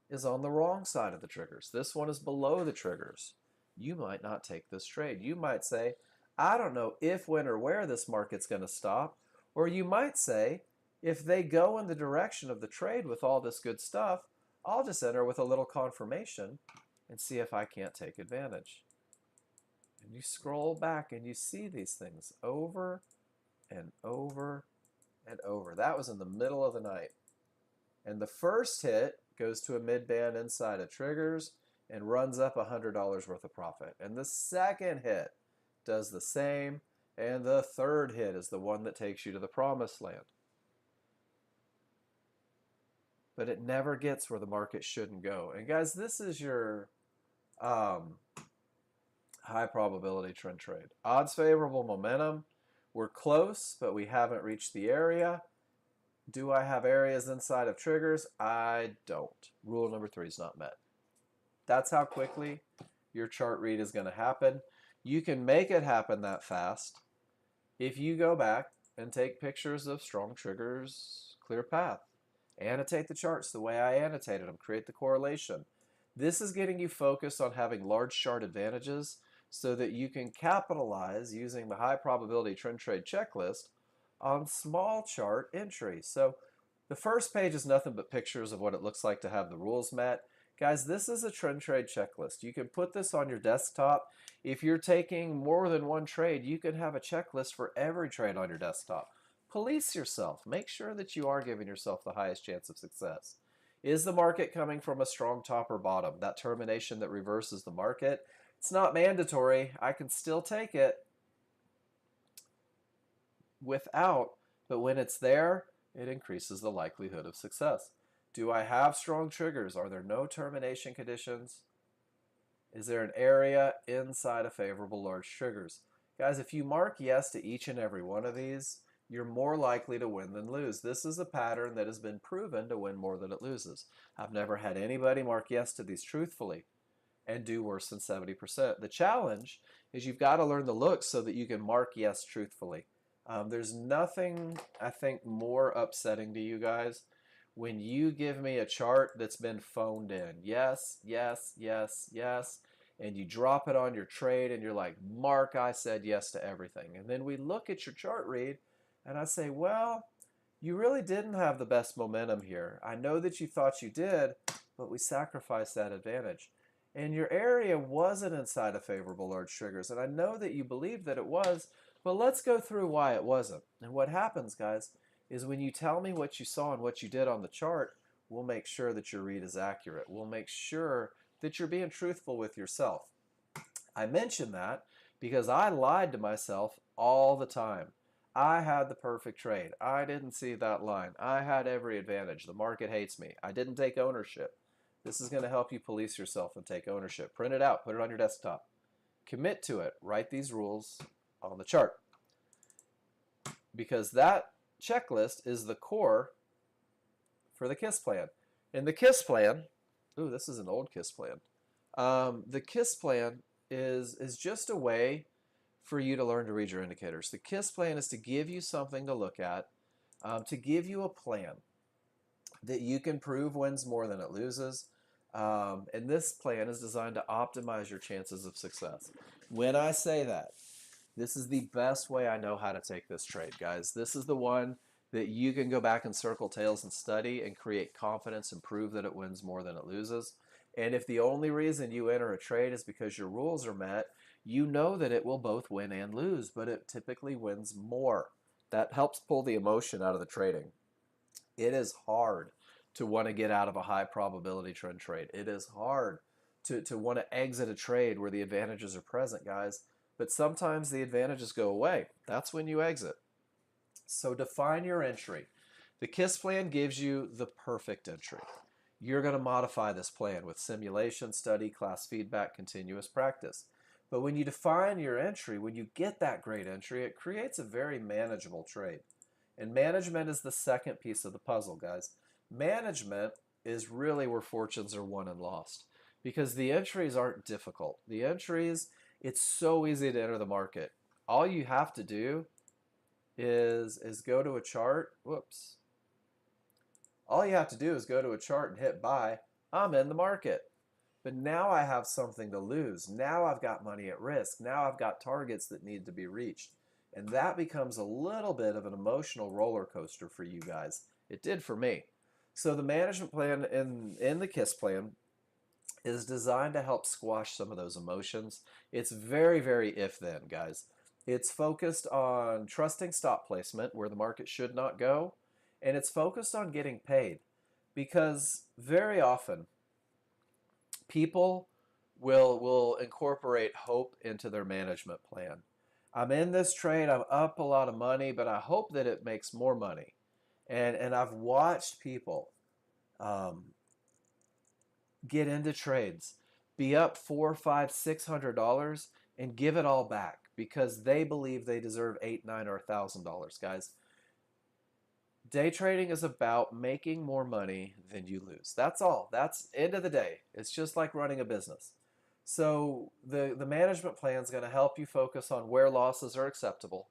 is on the wrong side of the triggers. This one is below the triggers. You might not take this trade. You might say, I don't know if, when, or where this market's going to stop. Or you might say, if they go in the direction of the trade with all this good stuff, I'll just enter with a little confirmation and see if I can't take advantage. And you scroll back and you see these things over and over and over. That was in the middle of the night. And the first hit goes to a mid-band inside of triggers and runs up $100 worth of profit. And the second hit does the same. And the third hit is the one that takes you to the promised land. But it never gets where the market shouldn't go. And guys, this is your high probability trend trade. Odds favorable momentum. We're close, but we haven't reached the area. Do I have areas inside of triggers? I don't. Rule number 3 is not met. That's how quickly your chart read is going to happen. You can make it happen that fast if you go back and take pictures of strong triggers, clear path. Annotate the charts the way I annotated them. Create the correlation. This is getting you focused on having large chart advantages so that you can capitalize using the high probability trend trade checklist on small chart entry. So the first page is nothing but pictures of what it looks like to have the rules met. Guys, this is a trend trade checklist. You can put this on your desktop. If you're taking more than one trade, you can have a checklist for every trade on your desktop. Police yourself. Make sure that you are giving yourself the highest chance of success. Is the market coming from a strong top or bottom? That termination that reverses the market? It's not mandatory. I can still take it without, but when it's there, it increases the likelihood of success. Do I have strong triggers? Are there no termination conditions? Is there an area inside of favorable large triggers? Guys, if you mark yes to each and every one of these, you're more likely to win than lose. This is a pattern that has been proven to win more than it loses. I've never had anybody mark yes to these truthfully and do worse than 70%. The challenge is you've got to learn the looks so that you can mark yes truthfully. There's nothing, I think, more upsetting to you guys when you give me a chart that's been phoned in. Yes, yes, yes, yes. And you drop it on your trade and you're like, Mark, I said yes to everything. And then we look at your chart read and I say, well, you really didn't have the best momentum here. I know that you thought you did, but we sacrificed that advantage. And your area wasn't inside of favorable large triggers. And I know that you believed that it was, But let's go through why it wasn't. And what happens, guys, is when you tell me what you saw and what you did on the chart, we'll make sure that your read is accurate. We'll make sure that you're being truthful with yourself. I mention that because I lied to myself all the time. I had the perfect trade. I didn't see that line. I had every advantage. The market hates me. I didn't take ownership. This is going to help you police yourself and take ownership. Print it out. Put it on your desktop. Commit to it. Write these rules on the chart. Because that checklist is the core for the KISS plan. And the KISS plan, ooh, this is an old KISS plan. The KISS plan is just a way for you to learn to read your indicators. The KISS plan is to give you something to look at, to give you a plan that you can prove wins more than it loses. And this plan is designed to optimize your chances of success. When I say that, this is the best way I know how to take this trade, guys. This is the one that you can go back and circle tails and study and create confidence and prove that it wins more than it loses. And if the only reason you enter a trade is because your rules are met, you know that it will both win and lose, but it typically wins more. That helps pull the emotion out of the trading. It is hard to want to get out of a high probability trend trade. It is hard to want to exit a trade where the advantages are present, guys. But sometimes the advantages go away. That's when you exit. So define your entry. The KISS plan gives you the perfect entry. You're going to modify this plan with simulation, study, class feedback, continuous practice. But when you define your entry, when you get that great entry, it creates a very manageable trade. And management is the second piece of the puzzle, guys. Management is really where fortunes are won and lost because the entries aren't difficult. The entries, it's so easy to enter the market. All you have to do is go to a chart. Whoops. All you have to do is go to a chart and hit buy. I'm in the market. But now I have something to lose. Now I've got money at risk. Now I've got targets that need to be reached. And that becomes a little bit of an emotional roller coaster for you guys. It did for me. So the management plan in the KISS plan is designed to help squash some of those emotions. It's very, very if-then, guys. It's focused on trusting stop placement where the market should not go, and it's focused on getting paid because very often people will incorporate hope into their management plan. I'm in this trade, I'm up a lot of money, but I hope that it makes more money. And I've watched people get into trades, be up $400, $500, $600, and give it all back because they believe they deserve $800, $900, or $1,000, guys. Day trading is about making more money than you lose. That's all. That's end of the day. It's just like running a business. So the management plan is going to help you focus on where losses are acceptable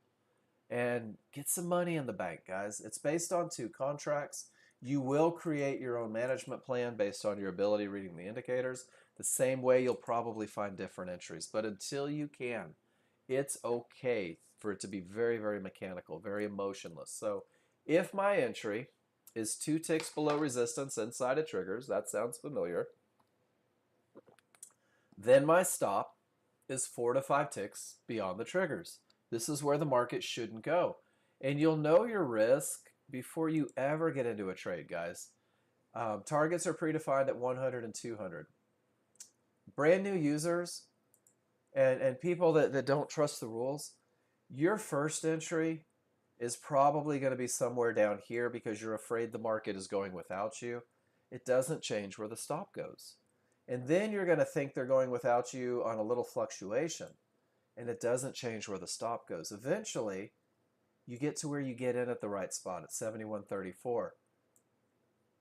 and get some money in the bank, guys. It's based on 2 contracts. You will create your own management plan based on your ability reading the indicators. The same way you'll probably find different entries. But until you can, it's okay for it to be very, very mechanical, very emotionless. So if my entry is 2 ticks below resistance inside of triggers, that sounds familiar, then my stop is 4 to 5 ticks beyond the triggers. This is where the market shouldn't go. And you'll know your risk before you ever get into a trade, guys. Targets are predefined at 100 and 200. Brand new users and people that don't trust the rules, your first entry is probably going to be somewhere down here because you're afraid the market is going without you. It doesn't change where the stop goes. And then you're going to think they're going without you on a little fluctuation. And it doesn't change where the stop goes. Eventually, you get to where you get in at the right spot at 71.34.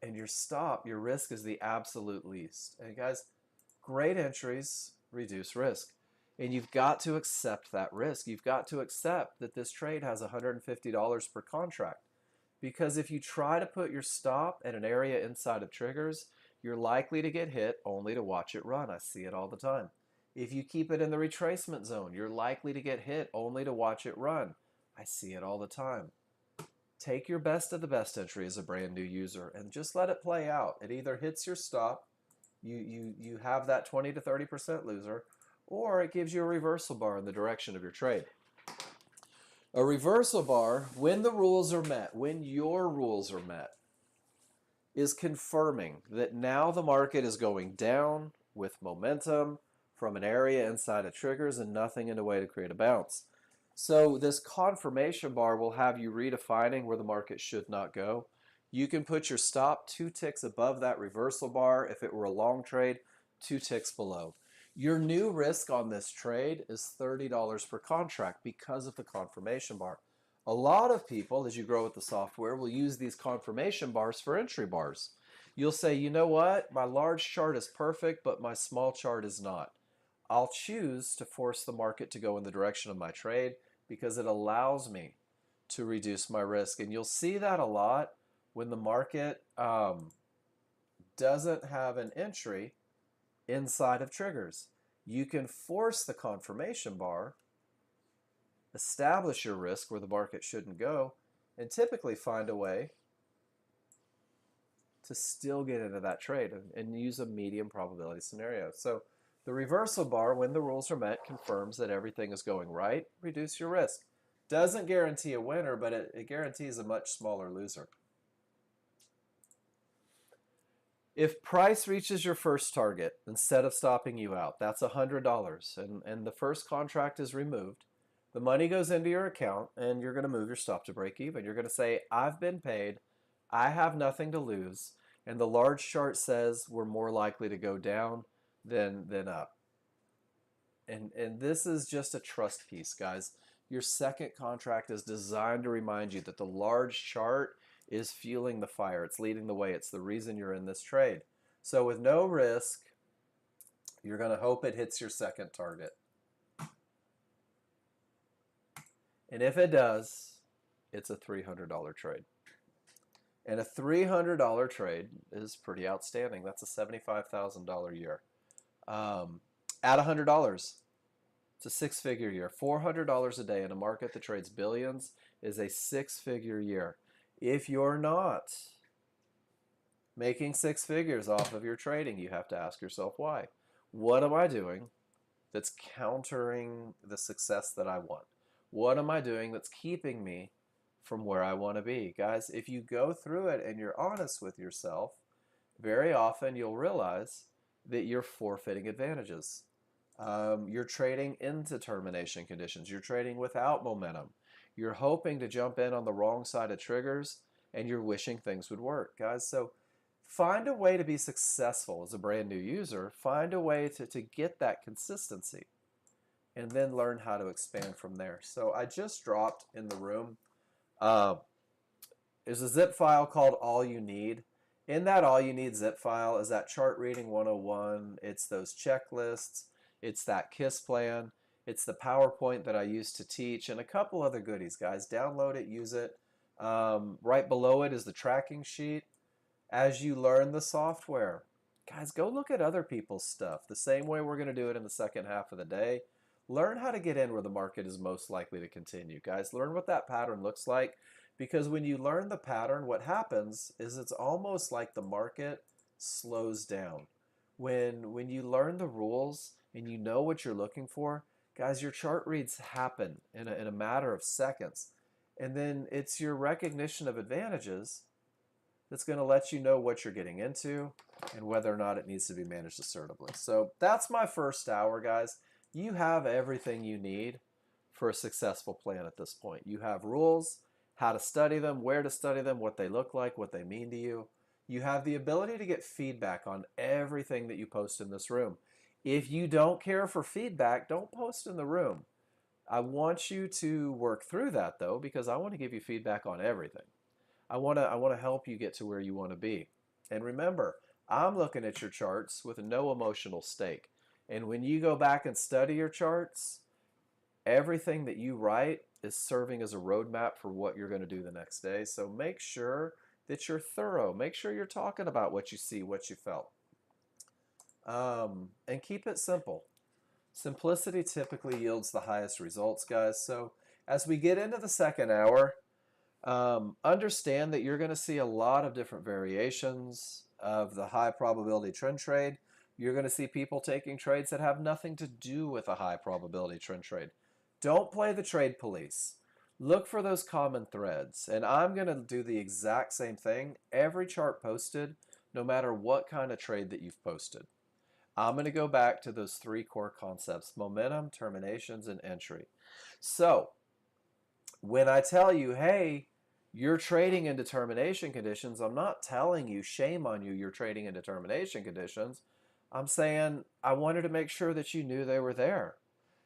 And your stop, your risk is the absolute least. And guys, great entries reduce risk. And you've got to accept that risk. You've got to accept that this trade has $150 per contract. Because if you try to put your stop at an area inside of triggers, you're likely to get hit only to watch it run. I see it all the time. If you keep it in the retracement zone, you're likely to get hit only to watch it run. I see it all the time. Take your best of the best entry as a brand new user and just let it play out. It either hits your stop, you have that 20 to 30% loser, or it gives you a reversal bar in the direction of your trade. A reversal bar, when the rules are met, when your rules are met, is confirming that now the market is going down with momentum from an area inside of triggers and nothing in a way to create a bounce. So this confirmation bar will have you redefining where the market should not go. You can put your stop 2 ticks above that reversal bar if it were a long trade, 2 ticks below. Your new risk on this trade is $30 per contract because of the confirmation bar. A lot of people, as you grow with the software, will use these confirmation bars for entry bars. You'll say, you know what, my large chart is perfect, but my small chart is not. I'll choose to force the market to go in the direction of my trade because it allows me to reduce my risk. And you'll see that a lot when the market doesn't have an entry inside of triggers. You can force the confirmation bar, establish your risk where the market shouldn't go, and typically find a way to still get into that trade and use a medium probability scenario. So the reversal bar, when the rules are met, confirms that everything is going right. Reduce your risk. Doesn't guarantee a winner, but it guarantees a much smaller loser. If price reaches your first target, instead of stopping you out, that's $100, and the first contract is removed, the money goes into your account, and you're going to move your stop to break even. You're going to say, I've been paid, I have nothing to lose, and the large chart says we're more likely to go down than up. And this is just a trust piece, guys. Your second contract is designed to remind you that the large chart is fueling the fire. It's leading the way. It's the reason you're in this trade. So with no risk, you're going to hope it hits your second target. And if it does, it's a $300 trade. And a $300 trade is pretty outstanding. That's a $75,000 year. At $100, it's a six-figure year. $400 a day in a market that trades billions is a six-figure year. If you're not making six figures off of your trading, you have to ask yourself why. What am I doing that's countering the success that I want? What am I doing that's keeping me from where I want to be? Guys, if you go through it and you're honest with yourself, very often you'll realize that you're forfeiting advantages. You're trading into termination conditions. You're trading without momentum. You're hoping to jump in on the wrong side of triggers, and you're wishing things would work, guys. So find a way to be successful as a brand new user. Find a way to get that consistency, and then learn how to expand from there. So I just dropped in the room. There's a zip file called All You Need. In that All You Need zip file is that chart reading 101. It's those checklists. It's that KISS plan. It's the PowerPoint that I use to teach and a couple other goodies, guys. Download it, use it. Right below it is the tracking sheet. As you learn the software, guys, go look at other people's stuff. The same way we're going to do it in the second half of the day. Learn how to get in where the market is most likely to continue. Guys, learn what that pattern looks like, because when you learn the pattern, what happens is it's almost like the market slows down. When you learn the rules and you know what you're looking for, guys, your chart reads happen in a matter of seconds. And then it's your recognition of advantages that's going to let you know what you're getting into and whether or not it needs to be managed assertively. So that's my first hour, guys. You have everything you need for a successful plan at this point. You have rules, how to study them, where to study them, what they look like, what they mean to you. You have the ability to get feedback on everything that you post in this room. If you don't care for feedback, don't post in the room. I want you to work through that, though, because I want to give you feedback on everything. I want to help you get to where you want to be. And remember, I'm looking at your charts with no emotional stake. And when you go back and study your charts, everything that you write is serving as a roadmap for what you're going to do the next day. So make sure that you're thorough. Make sure you're talking about what you see, what you felt. And keep it simple. Simplicity typically yields the highest results, guys. So as we get into the second hour, understand that you're going to see a lot of different variations of the high probability trend trade. You're going to see people taking trades that have nothing to do with a high probability trend trade. Don't play the trade police. Look for those common threads. And I'm going to do the exact same thing. Every chart posted, no matter what kind of trade that you've posted, I'm going to go back to those three core concepts: momentum, terminations, and entry. So when I tell you, hey, you're trading in determination conditions, I'm not telling you, shame on you, you're trading in determination conditions. I'm saying I wanted to make sure that you knew they were there.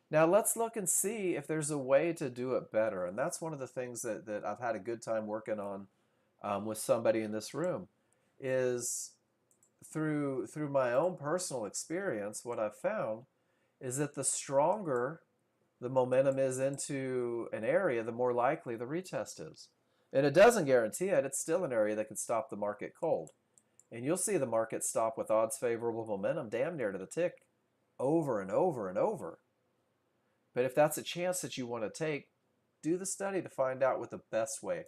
Now let's look and see if there's a way to do it better. And that's one of the things that I've had a good time working on with somebody in this room is through my own personal experience, what I've found is that the stronger the momentum is into an area, the more likely the retest is. And it doesn't guarantee it. It's still an area that could stop the market cold. And you'll see the market stop with odds favorable momentum damn near to the tick over and over and over. But if that's a chance that you want to take, do the study to find out what the best way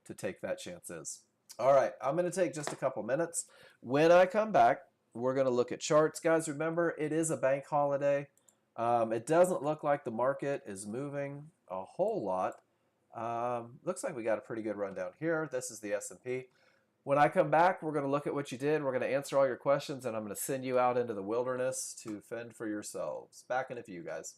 to take that chance is. All right, I'm going to take just a couple minutes. When I come back, we're going to look at charts. Guys, remember, it is a bank holiday. It doesn't look like the market is moving a whole lot. Looks like we got a pretty good rundown here. This is the S&P. When I come back, we're going to look at what you did. We're going to answer all your questions, and I'm going to send you out into the wilderness to fend for yourselves. Back in a few, guys.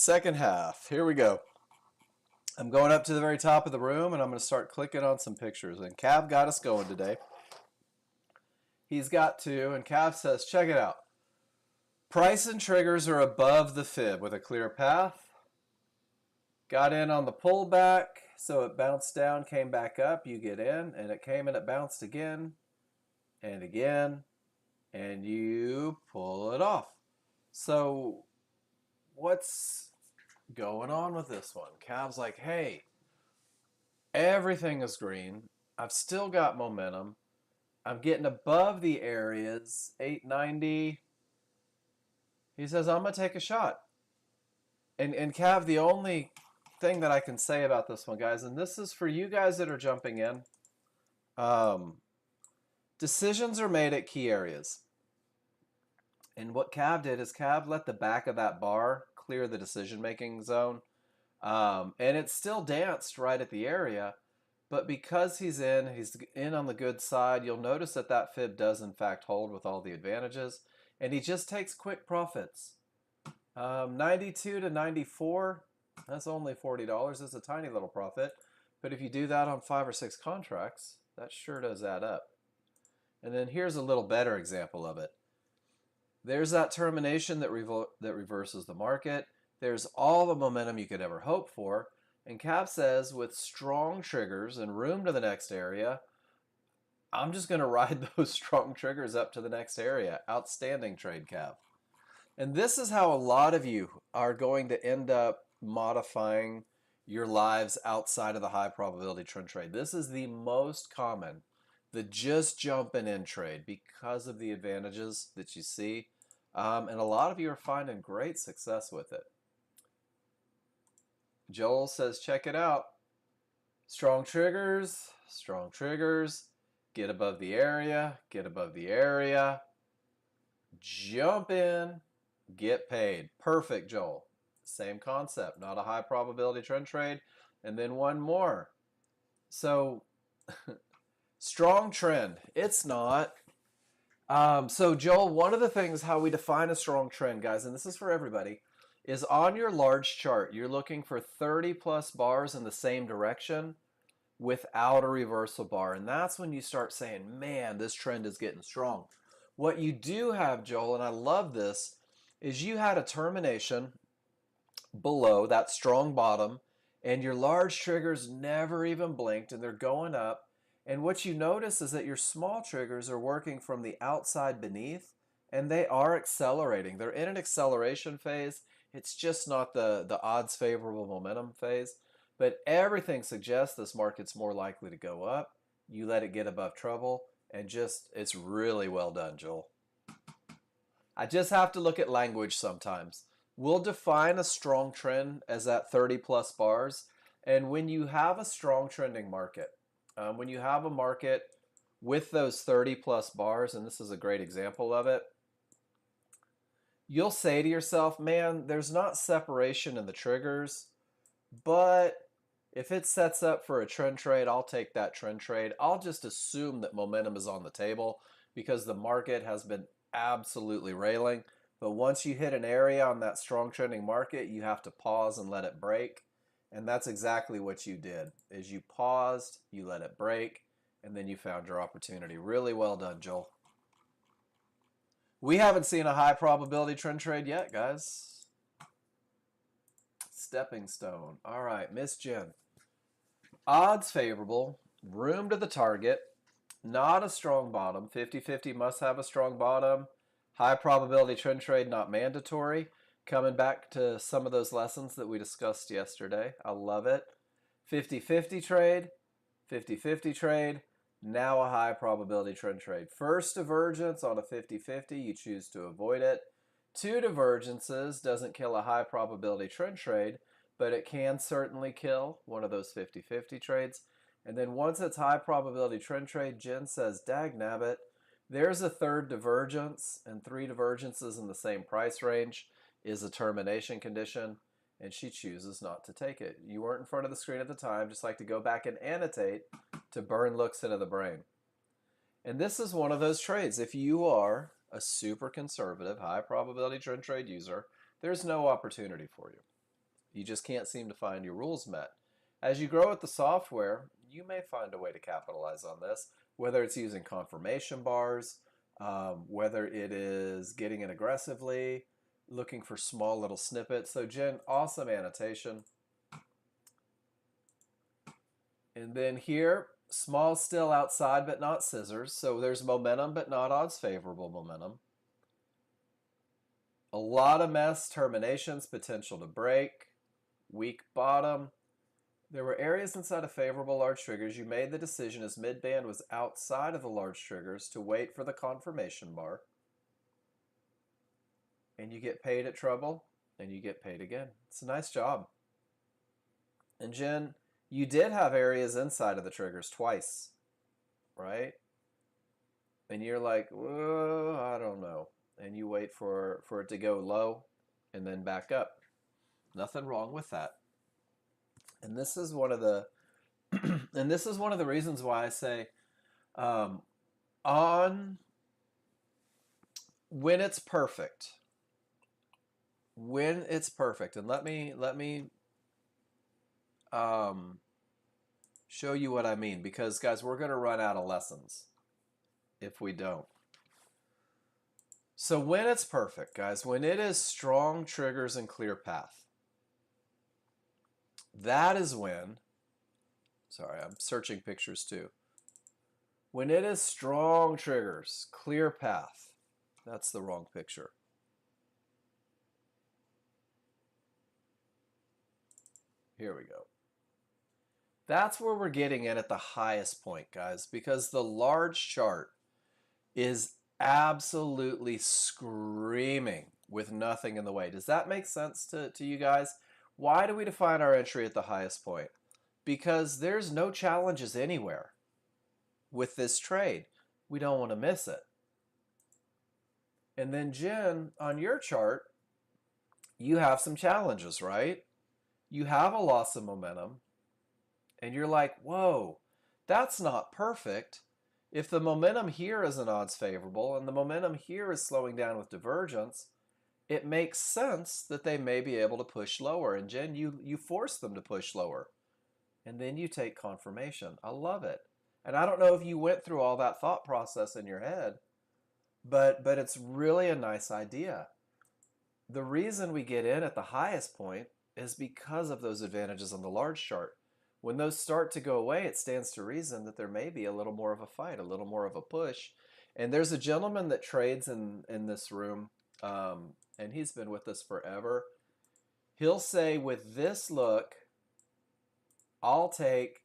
Second half. Here we go. I'm going up to the very top of the room and I'm going to start clicking on some pictures. And Cav got us going today. He's got two, and Cav says, check it out. Price and triggers are above the fib with a clear path. Got in on the pullback, so it bounced down, came back up. You get in, and it came and it bounced again and again, and you pull it off. So what's going on with this one? Cav's like, hey, everything is green. I've still got momentum. I'm getting above the areas, 890. He says, I'm going to take a shot. And Cav, the only thing that I can say about this one, guys, and this is for you guys that are jumping in, decisions are made at key areas. And what Cav did is Cav let the back of that bar clear the decision-making zone. And it still danced right at the area. But because he's in on the good side, you'll notice that that fib does, in fact, hold with all the advantages. And he just takes quick profits. 92 to 94, that's only $40. It's a tiny little profit. But if you do that on 5 or 6 contracts, that sure does add up. And then here's a little better example of it. There's that termination that reverses the market. There's all the momentum you could ever hope for. And Cav says, with strong triggers and room to the next area, I'm just going to ride those strong triggers up to the next area. Outstanding trade, Cav. And this is how a lot of you are going to end up modifying your lives outside of the high probability trend trade. This is the most common, the just jumping in trade, because of the advantages that you see. And a lot of you are finding great success with it. Joel says, check it out. Strong triggers, get above the area, jump in, get paid. Perfect, Joel. Same concept, not a high probability trend trade. And then one more. So, strong trend. It's not. So, Joel, one of the things how we define a strong trend, guys, and this is for everybody, is on your large chart, you're looking for 30 plus bars in the same direction without a reversal bar. And that's when you start saying, man, this trend is getting strong. What you do have, Joel, and I love this, is you had a termination below that strong bottom, and your large triggers never even blinked, and they're going up. And what you notice is that your small triggers are working from the outside beneath, and they are accelerating. They're in an acceleration phase. It's just not the odds favorable momentum phase. But everything suggests this market's more likely to go up. You let it get above trouble, and just, it's really well done, Joel. I just have to look at language sometimes. We'll define a strong trend as at 30 plus bars. And when you have a strong trending market, when you have a market with those 30 plus bars, and this is a great example of it, you'll say to yourself, man, there's not separation in the triggers, but if it sets up for a trend trade, I'll take that trend trade. I'll just assume that momentum is on the table because the market has been absolutely railing. But once you hit an area on that strong trending market, you have to pause and let it break. And that's exactly what you did, is you paused, you let it break, and then you found your opportunity. Really well done, Joel. We haven't seen a high probability trend trade yet, guys. Stepping stone. All right, Miss Jen. Odds favorable, room to the target, not a strong bottom. 50-50 must have a strong bottom. High probability trend trade, not mandatory. Coming back to some of those lessons that we discussed yesterday. I love it. 50-50 trade, now a high probability trend trade. First divergence on a 50-50, you choose to avoid it. 2 divergences doesn't kill a high probability trend trade, but it can certainly kill one of those 50-50 trades. And then once it's high probability trend trade, Jen says, dag nabbit, there's a third divergence, and 3 divergences in the same price range is a termination condition, and she chooses not to take it. You weren't in front of the screen at the time, just like to go back and annotate to burn looks into the brain. And this is one of those trades. If you are a super conservative, high probability trend trade user, there's no opportunity for you. You just can't seem to find your rules met. As you grow with the software, you may find a way to capitalize on this, whether it's using confirmation bars, whether it is getting in aggressively, looking for small little snippets. So Jen, awesome annotation. And then here, small still outside but not scissors. So there's momentum but not odds favorable momentum. A lot of mess, terminations, potential to break, weak bottom. There were areas inside of favorable large triggers. You made the decision as mid-band was outside of the large triggers to wait for the confirmation bar. And you get paid at trouble, and you get paid again. It's a nice job. And Jen, you did have areas inside of the triggers twice, right? And you're like, whoa, I don't know. And you wait for it to go low and then back up. Nothing wrong with that. And this is one of the and this is one of the reasons why I say on when it's perfect, and let me show you what I mean, because guys, we're going to run out of lessons if we don't. So when it's perfect, guys, when it is strong triggers and clear path, that is when, sorry, I'm searching pictures too. When it is strong triggers, clear path, that's the wrong picture. Here we go. That's where we're getting in at the highest point, guys, because the large chart is absolutely screaming with nothing in the way. Does that make sense to you guys? Why do we define our entry at the highest point? Because there's no challenges anywhere with this trade. We don't want to miss it. And then Jen, on your chart, you have some challenges, right? You have a loss of momentum, and you're like, whoa, that's not perfect. If the momentum here is an odds favorable and the momentum here is slowing down with divergence, it makes sense that they may be able to push lower. And Jen, you force them to push lower. And then you take confirmation. I love it. And I don't know if you went through all that thought process in your head, but it's really a nice idea. The reason we get in at the highest point is because of those advantages on the large chart. When those start to go away, it stands to reason that there may be a little more of a fight, a little more of a push. And there's a gentleman that trades in this room, and he's been with us forever. He'll say, with this look, I'll take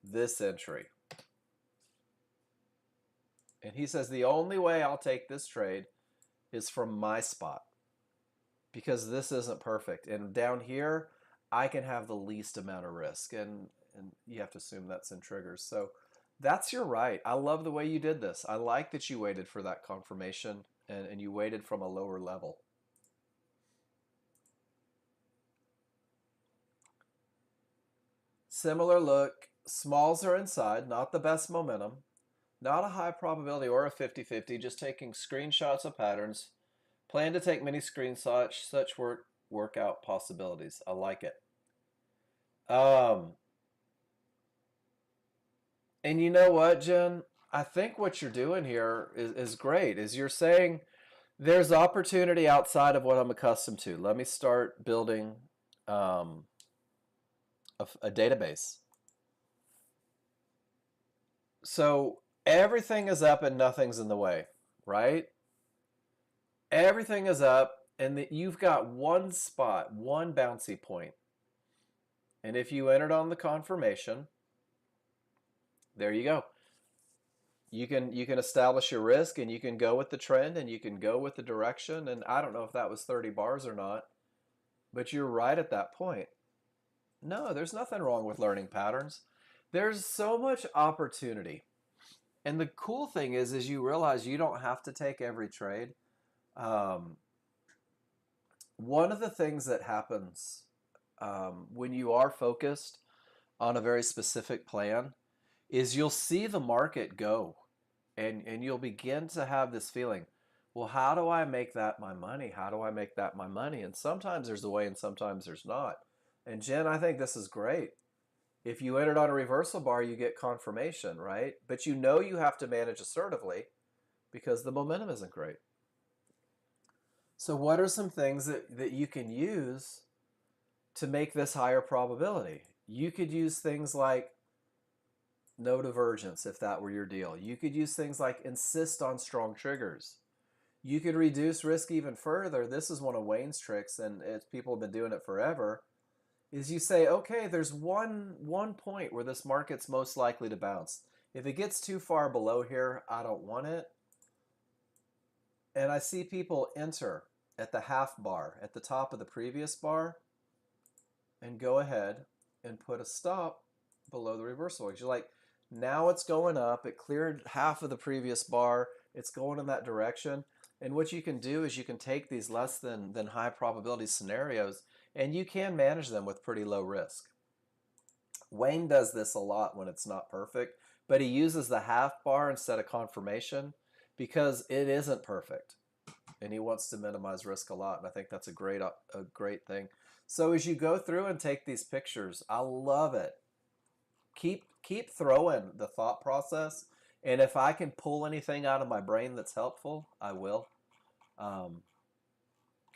this entry. And he says, the only way I'll take this trade is from my spot, because this isn't perfect. And down here, I can have the least amount of risk. And you have to assume that's in triggers. So that's your right. I love the way you did this. I like that you waited for that confirmation and you waited from a lower level. Similar look. Smalls are inside, not the best momentum. Not a high probability or a 50-50, just taking screenshots of patterns. Plan to take many screenshots, such workout possibilities. I like it. And you know what, Jen? I think what you're doing here is great. Is you're saying there's opportunity outside of what I'm accustomed to. Let me start building a database. So everything is up and nothing's in the way, right? Everything is up, and you've got one spot, one bouncy point. And if you entered on the confirmation, there you go. You can establish your risk, and you can go with the trend, and you can go with the direction. And I don't know if that was 30 bars or not, but you're right at that point. No, there's nothing wrong with learning patterns. There's so much opportunity. And the cool thing is you realize you don't have to take every trade. One of the things that happens when you are focused on a very specific plan is you'll see the market go, and you'll begin to have this feeling, Well, how do I make that my money? How do I make that my money? And sometimes there's a way and sometimes there's not. And Jen, I think this is great. If you entered on a reversal bar, you get confirmation, right? But you know you have to manage assertively because the momentum isn't great. So what are some things that you can use to make this higher probability? You could use things like no divergence if that were your deal. You could use things like insist on strong triggers. You could reduce risk even further. This is one of Wayne's tricks, and people have been doing it forever, is you say, okay, there's one point where this market's most likely to bounce. If it gets too far below here, I don't want it. And I see people enter at the half bar, at the top of the previous bar, and go ahead and put a stop below the reversal. You're like, now it's going up. It cleared half of the previous bar. It's going in that direction. And what you can do is you can take these less than high probability scenarios and you can manage them with pretty low risk. Wayne does this a lot when it's not perfect, but he uses the half bar instead of confirmation because it isn't perfect. And he wants to minimize risk a lot. And I think that's a great thing. So as you go through and take these pictures, I love it. Keep throwing the thought process, and if I can pull anything out of my brain that's helpful, I will.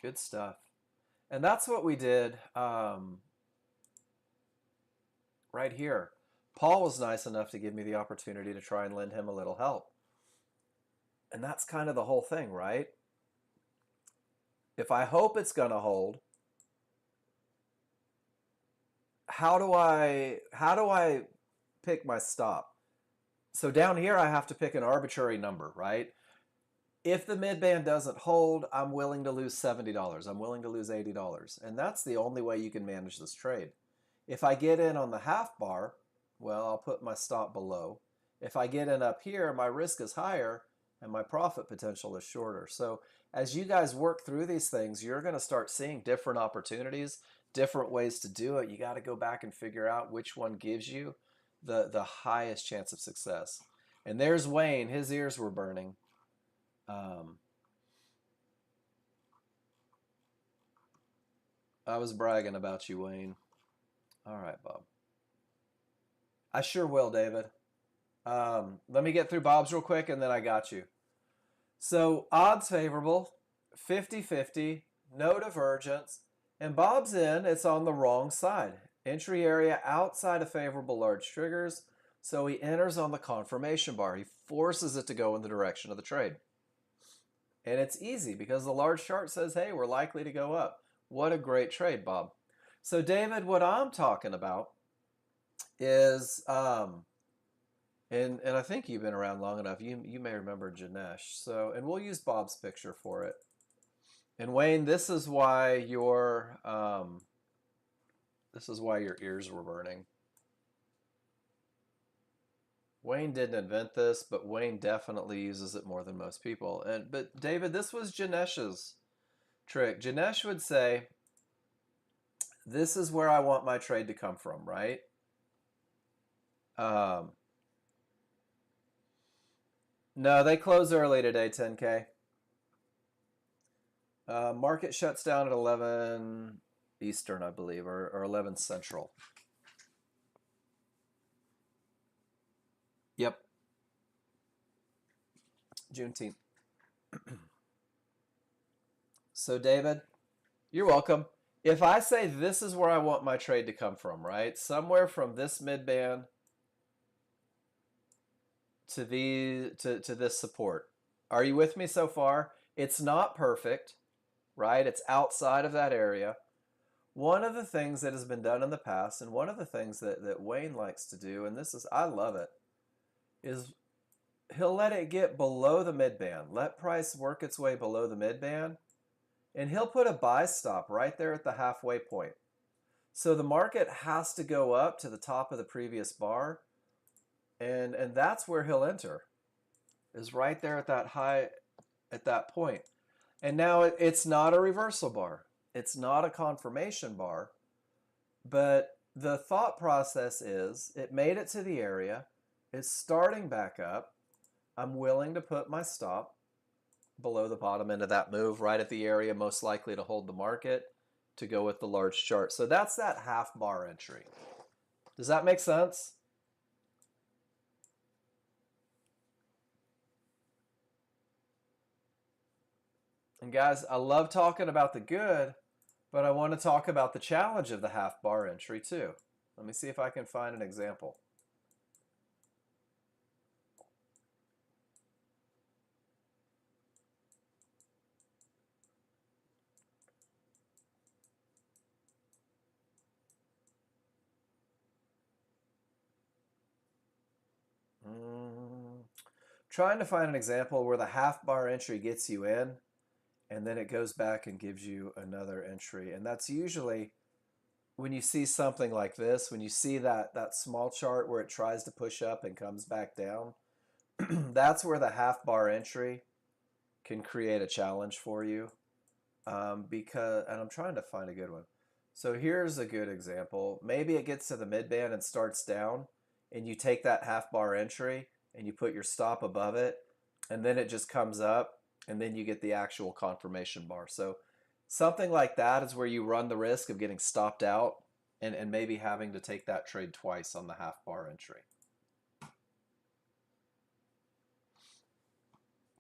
Good stuff. And that's what we did right here. Paul was nice enough to give me the opportunity to try and lend him a little help. And that's kind of the whole thing, right? If I hope it's going to hold, how do I pick my stop? So down here I have to pick an arbitrary number, right? If the mid-band doesn't hold, I'm willing to lose $70. I'm willing to lose $80. And that's the only way you can manage this trade. If I get in on the half bar, well, I'll put my stop below. If I get in up here, my risk is higher and my profit potential is shorter. So as you guys work through these things, you're going to start seeing different opportunities, different ways to do it. You got to go back and figure out which one gives you the highest chance of success. And there's Wayne. His ears were burning. I was bragging about you, Wayne. All right, Bob. I sure will, David. Let me get through Bob's real quick, and then I got you. So odds favorable, 50-50, no divergence, and Bob's in. It's on the wrong side. Entry area outside of favorable large triggers, so he enters on the confirmation bar. He forces it to go in the direction of the trade. And it's easy because the large chart says, hey, we're likely to go up. What a great trade, Bob. So David, what I'm talking about is, and I think you've been around long enough, you may remember Janesh. So, and we'll use Bob's picture for it. And Wayne, this is why your ears were burning. Wayne didn't invent this, but Wayne definitely uses it more than most people. But David, this was Janesh's trick. Janesh would say, this is where I want my trade to come from, right? No, they close early today, 10K. Market shuts down at 11 Eastern, I believe, or 11 Central. Yep. Juneteenth. So, David, you're welcome. If I say this is where I want my trade to come from, right? Somewhere from this mid-band to this support. Are you with me so far? It's not perfect, right? It's outside of that area. One of the things that has been done in the past, and one of the things that Wayne likes to do, and I love it, is he'll let it get below the mid-band. Let price work its way below the mid-band, and he'll put a buy stop right there at the halfway point. So the market has to go up to the top of the previous bar, and that's where he'll enter, is right there at that high, at that point. And now it's not a reversal bar. It's not a confirmation bar, but the thought process is it made it to the area. It's starting back up. I'm willing to put my stop. below the bottom end of that move, right at the area most likely to hold the market to go with the large chart. So that's that half bar entry. Does that make sense? And guys, I love talking about the good, but I want to talk about the challenge of the half bar entry too. Let me see if I can find an example. Trying to find an example where the half bar entry gets you in and then it goes back and gives you another entry. And that's usually when you see something like this, when you see that small chart where it tries to push up and comes back down, that's where the half bar entry can create a challenge for you. And I'm trying to find a good one. So here's a good example. Maybe it gets to the mid band and starts down, and you take that half bar entry and you put your stop above it, and then it just comes up, and then you get the actual confirmation bar. So something like that is where you run the risk of getting stopped out and maybe having to take that trade twice on the half bar entry.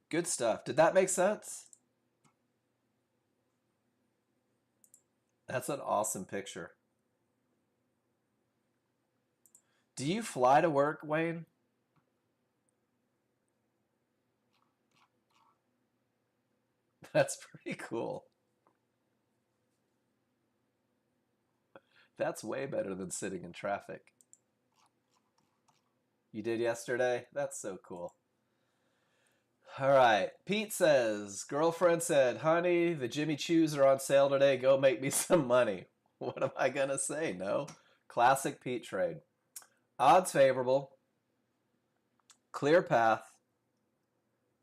Good stuff. Did that make sense? That's an awesome picture. Do you fly to work, Wayne? That's pretty cool. That's way better than sitting in traffic. You did yesterday? That's so cool. All right. Pete says, girlfriend said, honey, the Jimmy Choos are on sale today. Go make me some money. What am I going to say? No. Classic Pete trade. Odds favorable. Clear path.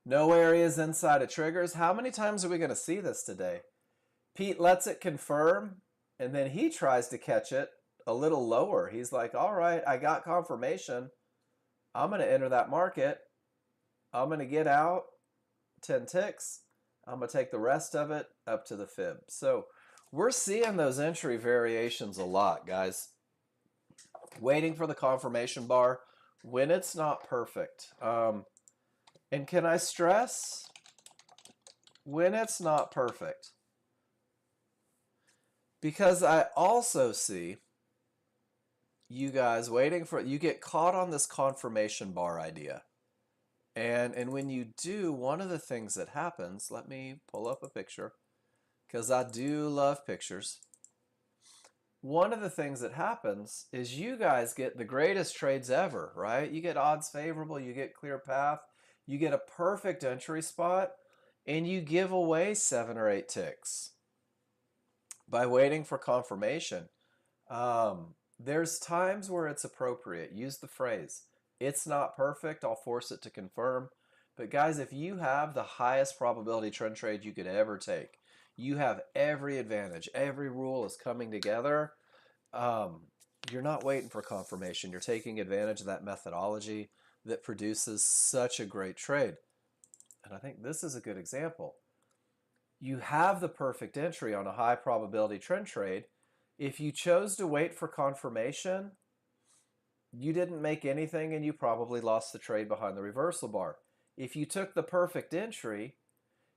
No areas inside of triggers. How many times are we going to see this today? Pete lets it confirm, and then he tries to catch it a little lower. He's like, all right, I got confirmation. I'm going to enter that market. I'm going to get out 10 ticks. I'm going to take the rest of it up to the fib. So we're seeing those entry variations a lot, guys. Waiting for the confirmation bar when it's not perfect. And can I stress, when it's not perfect? Because I also see you guys waiting for, you get caught on this confirmation bar idea. And when you do, one of the things that happens, let me pull up a picture, because I do love pictures. One of the things that happens is you guys get the greatest trades ever, right? You get odds favorable, you get clear path, you get a perfect entry spot, and you give away 7 or 8 ticks by waiting for confirmation. There's times where it's appropriate. Use the phrase, it's not perfect, I'll force it to confirm. But guys, if you have the highest probability trend trade you could ever take, you have every advantage, every rule is coming together, you're not waiting for confirmation. You're taking advantage of that methodology that produces such a great trade. And I think this is a good example. You have the perfect entry on a high probability trend trade. If you chose to wait for confirmation, you didn't make anything and you probably lost the trade behind the reversal bar. If you took the perfect entry,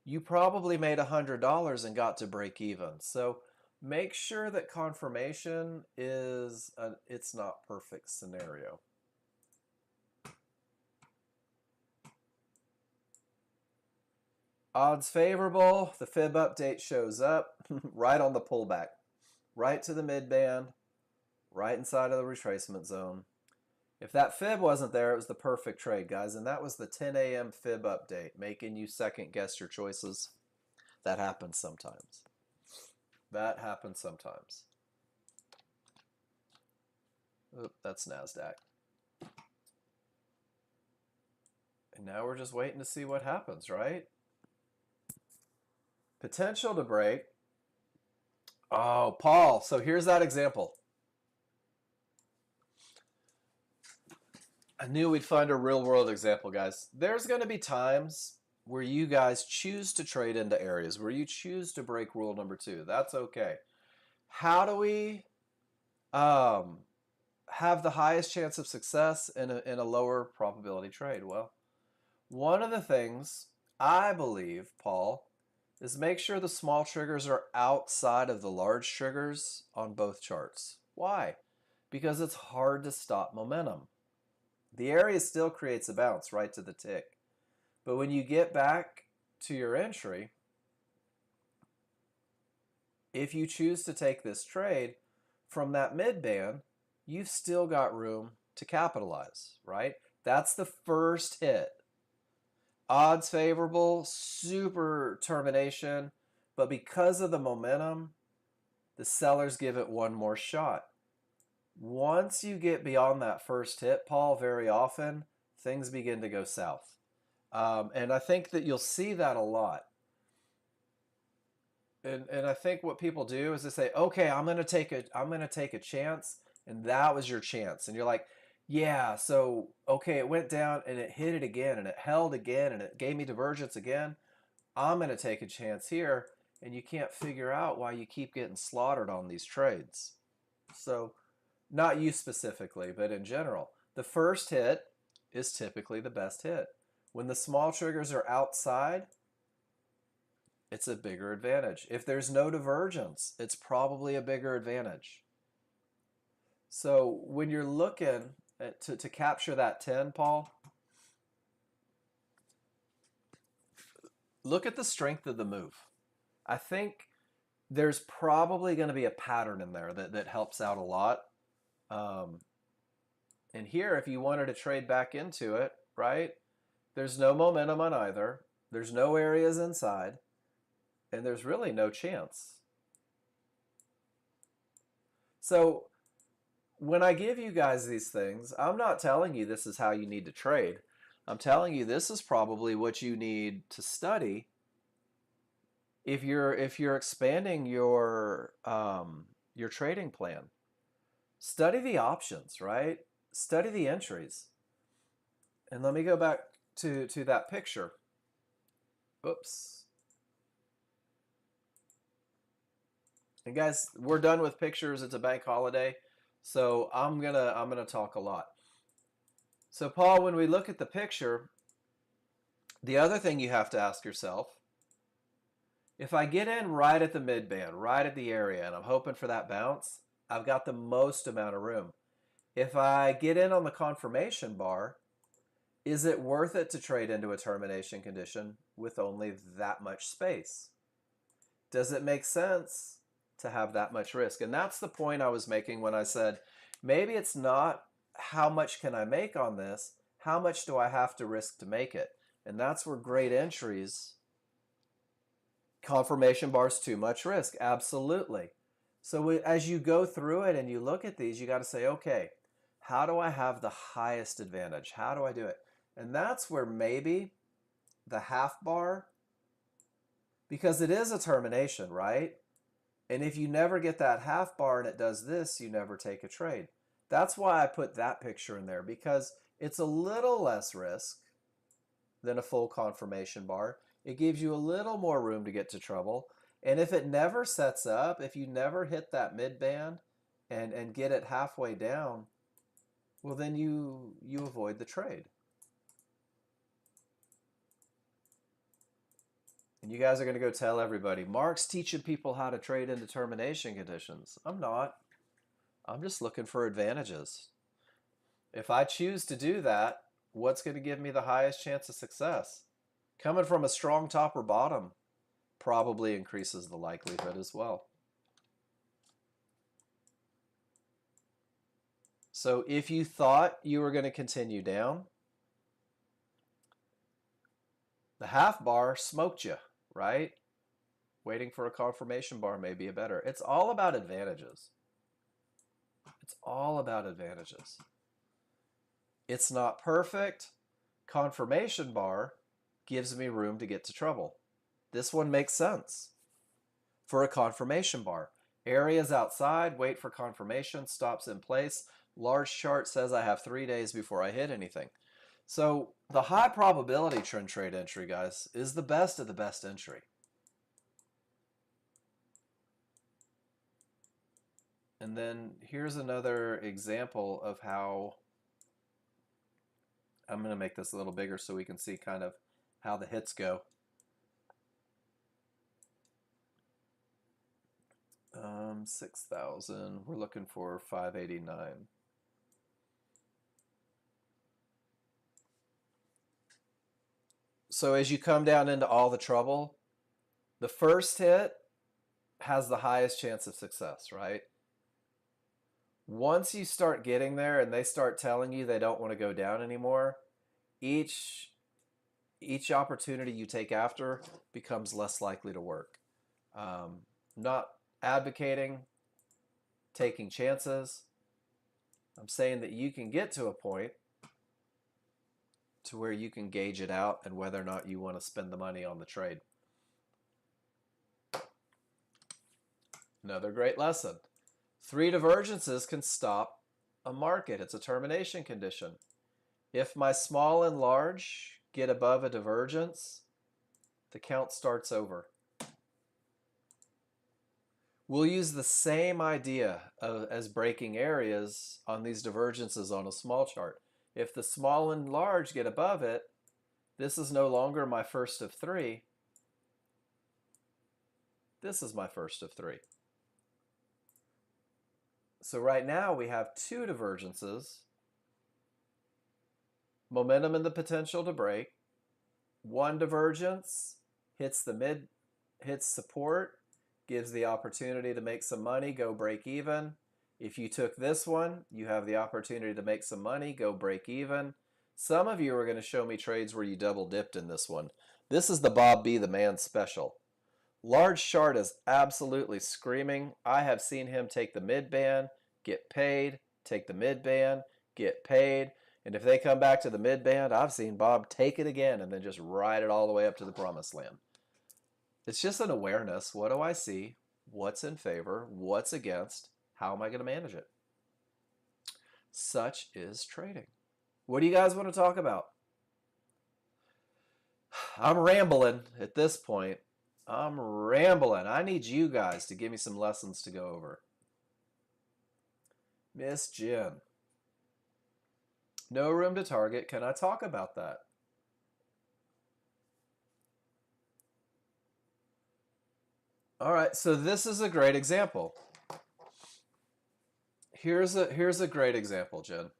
you probably made $100 and got to break even. So make sure that confirmation is an it's not perfect scenario. Odds favorable, the fib update shows up right on the pullback, right to the mid band, right inside of the retracement zone. If that fib wasn't there, it was the perfect trade, guys. And that was the 10 a.m. fib update, making you second guess your choices. That happens sometimes. That happens sometimes. Oop, that's NASDAQ. And now we're just waiting to see what happens, right? Potential to break. Oh, Paul. So here's that example. I knew we'd find a real world example, guys. There's going to be times where you guys choose to trade into areas, where you choose to break rule number 2. That's okay. How do we have the highest chance of success in a lower probability trade? Well, one of the things I believe, Paul, is make sure the small triggers are outside of the large triggers on both charts. Why? Because it's hard to stop momentum. The area still creates a bounce right to the tick. But when you get back to your entry, if you choose to take this trade from that mid band, you've still got room to capitalize, right? That's the first hit. Odds favorable, super termination, but because of the momentum, the sellers give it one more shot. Once you get beyond that first hit, Paul, very often things begin to go south. And I think that you'll see that a lot. And I think what people do is they say, okay, I'm gonna take a chance, and that was your chance. And you're like, yeah, so okay, it went down and it hit it again and it held again and it gave me divergence again. I'm gonna take a chance here, and you can't figure out why you keep getting slaughtered on these trades. So not you specifically, but in general, the first hit is typically the best hit. When the small triggers are outside, it's a bigger advantage. If there's no divergence, it's probably a bigger advantage. So when you're looking to capture that 10, Paul, look at the strength of the move. I think there's probably going to be a pattern in there that helps out a lot. And here, if you wanted to trade back into it, right, there's no momentum on either. There's no areas inside. And there's really no chance. So when I give you guys these things, I'm not telling you this is how you need to trade. I'm telling you this is probably what you need to study if you're expanding your trading plan. Study the options, right? Study the entries. And let me go back to that picture. Oops. And guys, we're done with pictures. It's a bank holiday, so I'm gonna talk a lot. So Paul, when we look at the picture, the other thing you have to ask yourself, if I get in right at the mid band, right at the area, and I'm hoping for that bounce, I've got the most amount of room. If I get in on the confirmation bar, is it worth it to trade into a termination condition with only that much space? Does it make sense to have that much risk? And that's the point I was making when I said, maybe it's not how much can I make on this, how much do I have to risk to make it? And that's where great entries, confirmation bars, too much risk, absolutely. So as you go through it and you look at these, you got to say, okay, how do I have the highest advantage? How do I do it? And that's where maybe the half bar, because it is a termination, right? And if you never get that half bar and it does this, you never take a trade. That's why I put that picture in there, because it's a little less risk than a full confirmation bar. It gives you a little more room to get to trouble. And if it never sets up, if you never hit that mid band and get it halfway down, well, then you avoid the trade. And you guys are going to go tell everybody, Mark's teaching people how to trade into termination conditions. I'm not. I'm just looking for advantages. If I choose to do that, what's going to give me the highest chance of success? Coming from a strong top or bottom probably increases the likelihood as well. So if you thought you were going to continue down, the half bar smoked you, right? Waiting for a confirmation bar may be a better. It's all about advantages. It's all about advantages. It's not perfect. Confirmation bar gives me room to get to trouble. This one makes sense for a confirmation bar. Areas outside, wait for confirmation, stops in place. Large chart says I have 3 days before I hit anything. So the high probability trend trade entry, guys, is the best of the best entry. And then here's another example of how I'm going to make this a little bigger so we can see kind of how the hits go. 6,000. We're looking for 589. So as you come down into all the trouble, the first hit has the highest chance of success, right? Once you start getting there and they start telling you they don't want to go down anymore, each opportunity you take after becomes less likely to work. Not advocating taking chances. I'm saying that you can get to a point to where you can gauge it out and whether or not you want to spend the money on the trade. Another great lesson. 3 divergences can stop a market. It's a termination condition. If my small and large get above a divergence, the count starts over. We'll use the same idea as breaking areas on these divergences on a small chart. If the small and large get above it, this is no longer my first of 3. This is my first of 3. So right now we have 2 divergences, momentum and the potential to break. 1 divergence hits support, gives the opportunity to make some money, go break even. If you took this one, you have the opportunity to make some money, go break even. Some of you are going to show me trades where you double dipped in this one. This is the Bob B. the Man special. Large chart is absolutely screaming. I have seen him take the mid band, get paid, take the mid band, get paid. And if they come back to the mid band, I've seen Bob take it again and then just ride it all the way up to the promised land. It's just an awareness. What do I see? What's in favor? What's against? How am I going to manage it? Such is trading. What do you guys want to talk about? I'm rambling at this point. I'm rambling. I need you guys to give me some lessons to go over. Miss Jen. No room to target. Can I talk about that? All right, so this is a great example. Here's a great example, Jen.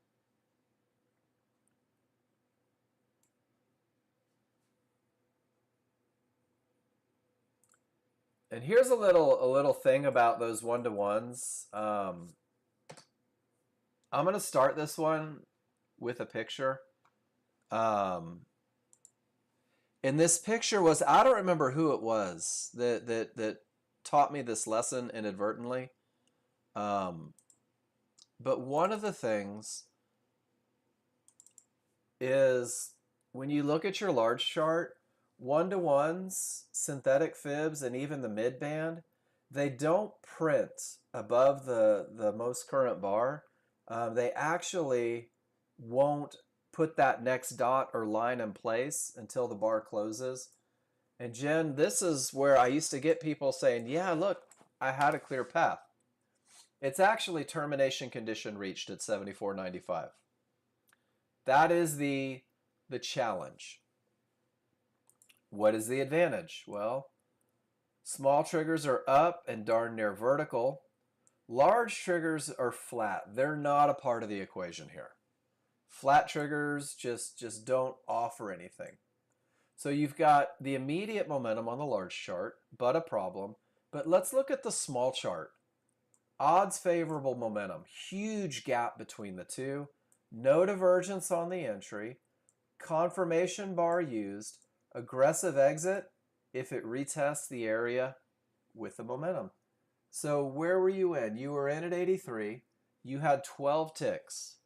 And here's a little thing about those one-to-ones. I'm going to start this one with a picture. And this picture was, I don't remember who it was that taught me this lesson inadvertently. But one of the things is when you look at your large chart, one-to-ones, synthetic fibs, and even the mid-band, they don't print above the most current bar. They actually won't put that next dot or line in place until the bar closes. And Jen, this is where I used to get people saying, yeah, look, I had a clear path. It's actually termination condition reached at 74.95. That is the challenge. What is the advantage? Well, small triggers are up and darn near vertical. Large triggers are flat. They're not a part of the equation here. Flat triggers just don't offer anything. So you've got the immediate momentum on the large chart, but a problem. But let's look at the small chart. Odds favorable momentum, huge gap between the two, no divergence on the entry, confirmation bar used, aggressive exit if it retests the area with the momentum. So where were you in? You were in at 83. You had 12 ticks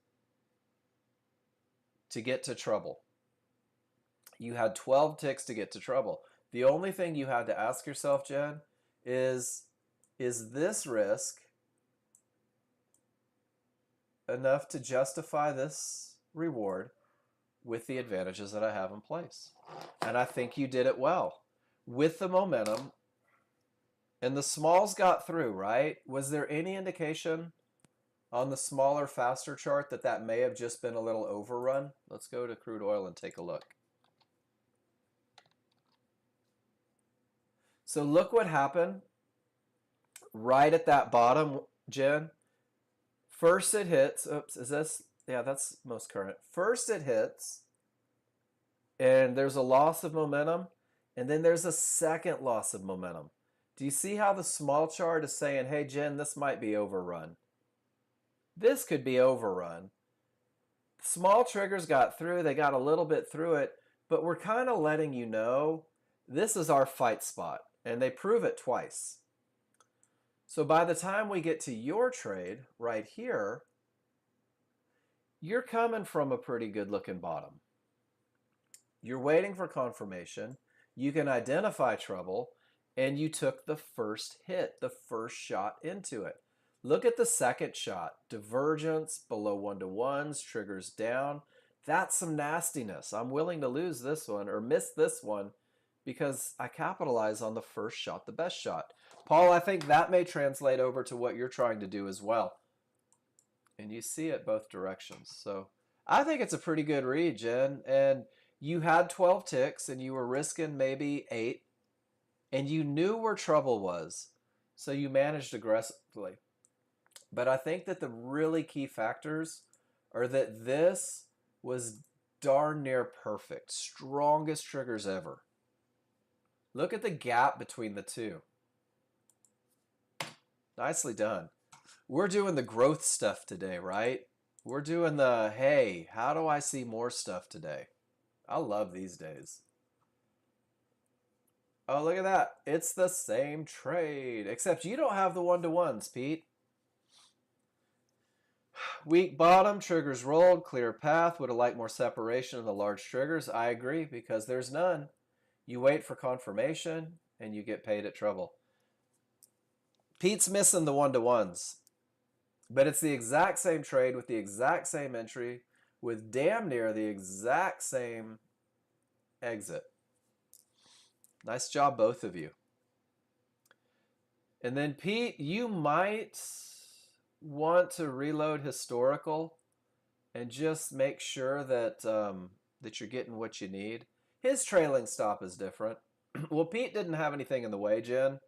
to get to trouble. You had 12 ticks to get to trouble. The only thing you had to ask yourself, Jen, is this risk enough to justify this reward? with the advantages that I have in place. And I think you did it well. With the momentum, and the smalls got through, right? Was there any indication on the smaller, faster chart that that may have just been a little overrun? Let's go to crude oil and take a look. So look what happened right at that bottom, Jen. First it hits, oops, is this, yeah, that's most current. First it hits, and there's a loss of momentum, and then there's a second loss of momentum. Do you see how the small chart is saying, hey, Jen, this might be overrun? This could be overrun. Small triggers got through, they got a little bit through it, but we're kind of letting you know this is our fight spot, and they prove it twice. So by the time we get to your trade right here, you're coming from a pretty good looking bottom. You're waiting for confirmation. You can identify trouble, and you took the first hit, the first shot into it. Look at the second shot. Divergence below 1-to-1s, triggers down. That's some nastiness. I'm willing to lose this one or miss this one because I capitalize on the first shot, the best shot. Paul, I think that may translate over to what you're trying to do as well. And you see it both directions. So I think it's a pretty good read, Jen. And you had 12 ticks and you were risking maybe 8. And you knew where trouble was. So you managed aggressively. But I think that the really key factors are that this was darn near perfect. Strongest triggers ever. Look at the gap between the two. Nicely done. We're doing the growth stuff today, right? We're doing the, hey, how do I see more stuff today? I love these days. Oh, look at that. It's the same trade, except you don't have the 1-to-1s, Pete. Weak bottom, triggers rolled, clear path. Would have liked more separation in the large triggers. I agree, because there's none. You wait for confirmation, and you get paid at trouble. Pete's missing the 1-to-1s, but it's the exact same trade with the exact same entry with damn near the exact same exit. Nice job, both of you. And then Pete, you might want to reload historical and just make sure that that you're getting what you need. His trailing stop is different. Well, Pete didn't have anything in the way, Jen.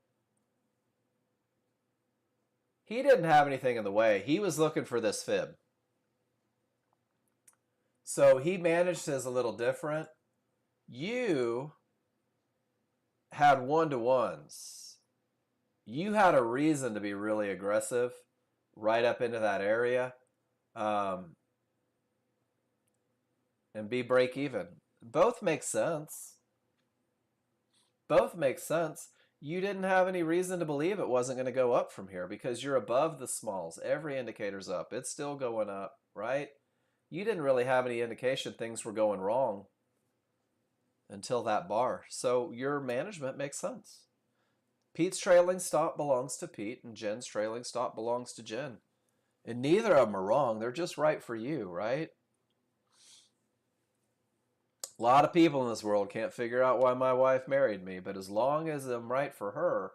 He didn't have anything in the way. He was looking for this fib. So he managed his a little different. You had 1-to-1s. You had a reason to be really aggressive right up into that area and be break even. Both make sense. Both make sense. You didn't have any reason to believe it wasn't going to go up from here because you're above the smalls. Every indicator's up. It's still going up, right? You didn't really have any indication things were going wrong until that bar. So your management makes sense. Pete's trailing stop belongs to Pete, and Jen's trailing stop belongs to Jen. And neither of them are wrong. They're just right for you, right? A lot of people in this world can't figure out why my wife married me, but as long as I'm right for her,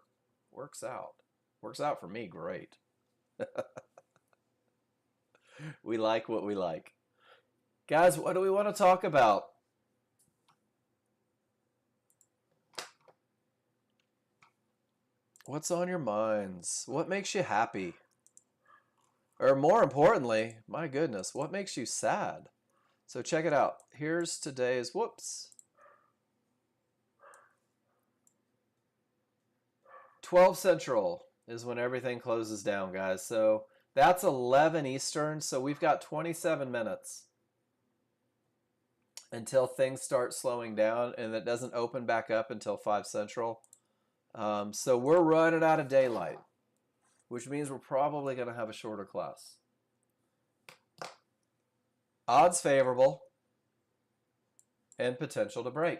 works out. Works out for me, great. We like what we like. Guys, what do we want to talk about? What's on your minds? What makes you happy? Or more importantly, my goodness, what makes you sad? So check it out. Here's today's, whoops. 12 Central is when everything closes down, guys. So that's 11 Eastern. So we've got 27 minutes until things start slowing down, and it doesn't open back up until 5 Central. So we're running out of daylight, which means we're probably going to have a shorter class. Odds favorable and potential to break.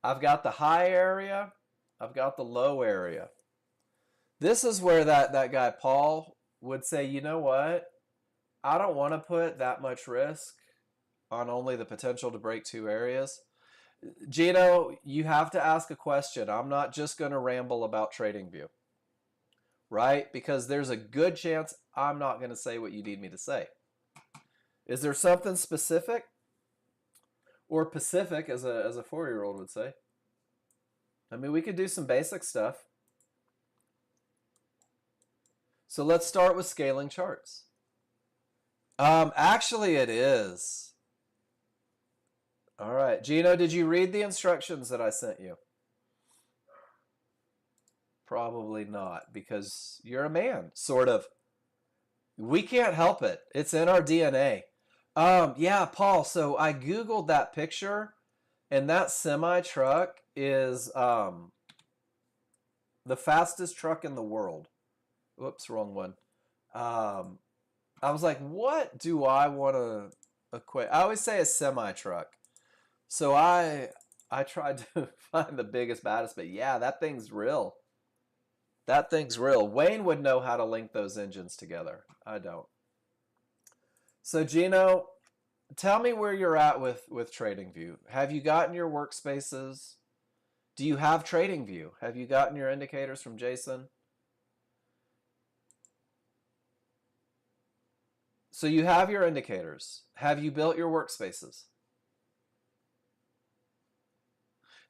I've got the high area. I've got the low area. This is where that guy Paul would say, you know what? I don't want to put that much risk on only the potential to break two areas. Gino, you have to ask a question. I'm not just going to ramble about TradingView, right? Because there's a good chance I'm not going to say what you need me to say. Is there something specific or Pacific, as a 4-year-old would say? I mean, we could do some basic stuff. So let's start with scaling charts. Actually, it is. All right, Gino, did you read the instructions that I sent you? Probably not, because you're a man, sort of. We can't help it. It's in our DNA. Yeah, Paul, so I Googled that picture, and that semi truck is the fastest truck in the world. Whoops, wrong one. Um, I was like, what do I want to equate? I always say a semi truck. So I tried to find the biggest, baddest, but yeah, that thing's real. That thing's real. Wayne would know how to link those engines together. I don't. So Gino, tell me where you're at with TradingView. Have you gotten your workspaces? Do you have TradingView? Have you gotten your indicators from Jason? So you have your indicators. Have you built your workspaces?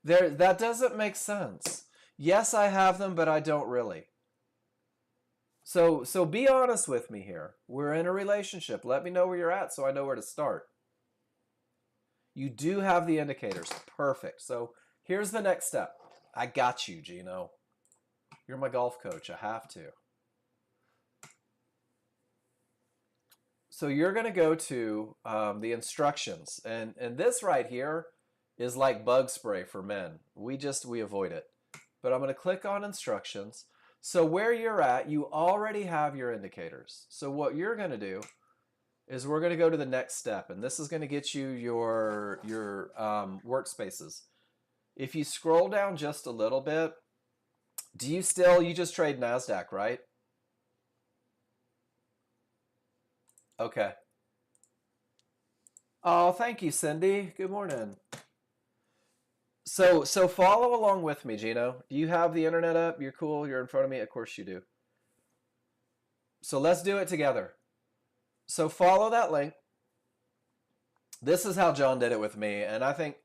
That doesn't make sense. Yes, I have them, but I don't really. So be honest with me here. We're in a relationship. Let me know where you're at so I know where to start. You do have the indicators. Perfect. So here's the next step. I got you, Gino. You're my golf coach. I have to. So you're going to go to the instructions. And this right here is like bug spray for men. We avoid it. But I'm going to click on instructions. So where you're at, you already have your indicators. So what you're going to do is we're going to go to the next step. And this is going to get you your workspaces. If you scroll down just a little bit, you just trade NASDAQ, right? Okay. Oh, thank you, Cindy. Good morning. So follow along with me, Gino. Do you have the internet up? You're cool. You're in front of me. Of course you do. So let's do it together. So follow that link. This is how John did it with me, and I think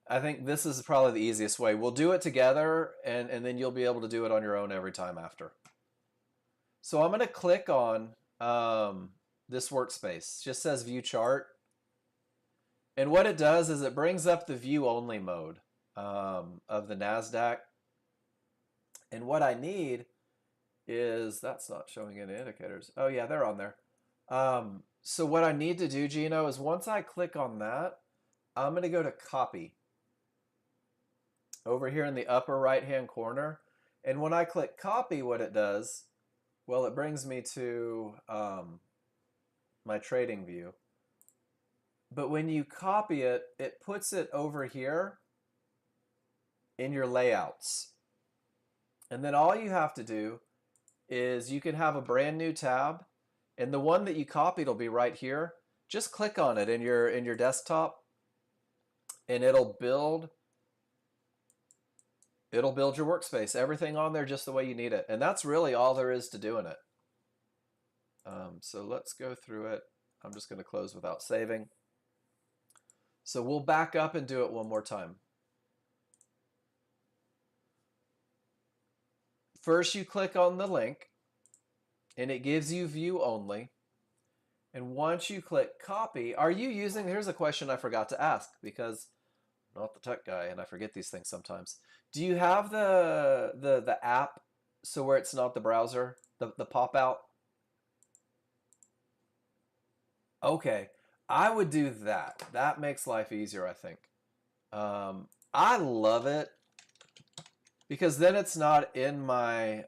this is probably the easiest way. We'll do it together, and then you'll be able to do it on your own every time after. So I'm going to click on this workspace. It just says View Chart. And what it does is it brings up the view only mode of the NASDAQ. And what I need is, that's not showing any indicators. Oh yeah, they're on there. So what I need to do, Gino, is once I click on that, I'm going to go to copy over here in the upper right hand corner. And when I click copy, what it does, well, it brings me to my trading view. But when you copy it, it puts it over here in your layouts. And then all you have to do is you can have a brand new tab, and the one that you copied will be right here. Just click on it in your desktop, and it'll build your workspace. Everything on there just the way you need it. And that's really all there is to doing it. So let's go through it. I'm just going to close without saving. So we'll back up and do it one more time. First, you click on the link, and it gives you view only. And once you click copy, are you using, here's a question I forgot to ask because I'm not the tech guy and I forget these things sometimes. Do you have the app so where it's not the browser, the pop out? Okay, I would do that. That makes life easier, I think. I love it because then it's not in my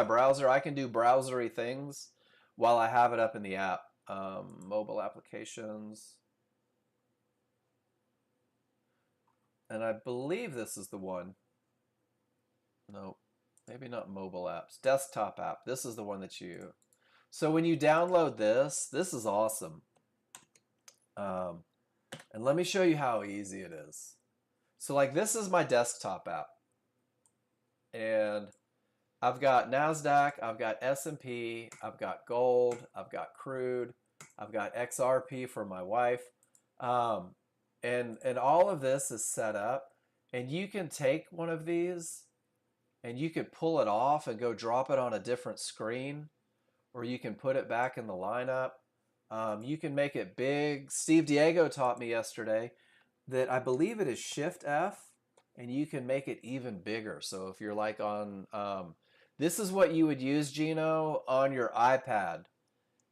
browser. I can do browsery things while I have it up in the app. Mobile applications. And I believe this is the one. Nope. maybe not mobile apps, desktop app. This is the one that you, so when you download this, this is awesome. And let me show you how easy it is. So like this is my desktop app. And I've got NASDAQ, I've got S&P, I've got gold, I've got crude, I've got XRP for my wife. And all of this is set up. And you can take one of these and you could pull it off and go drop it on a different screen, or you can put it back in the lineup. You can make it big. Steve Diego taught me yesterday that I believe it is Shift F, and you can make it even bigger. So if you're like on, this is what you would use, Gino, on your iPad,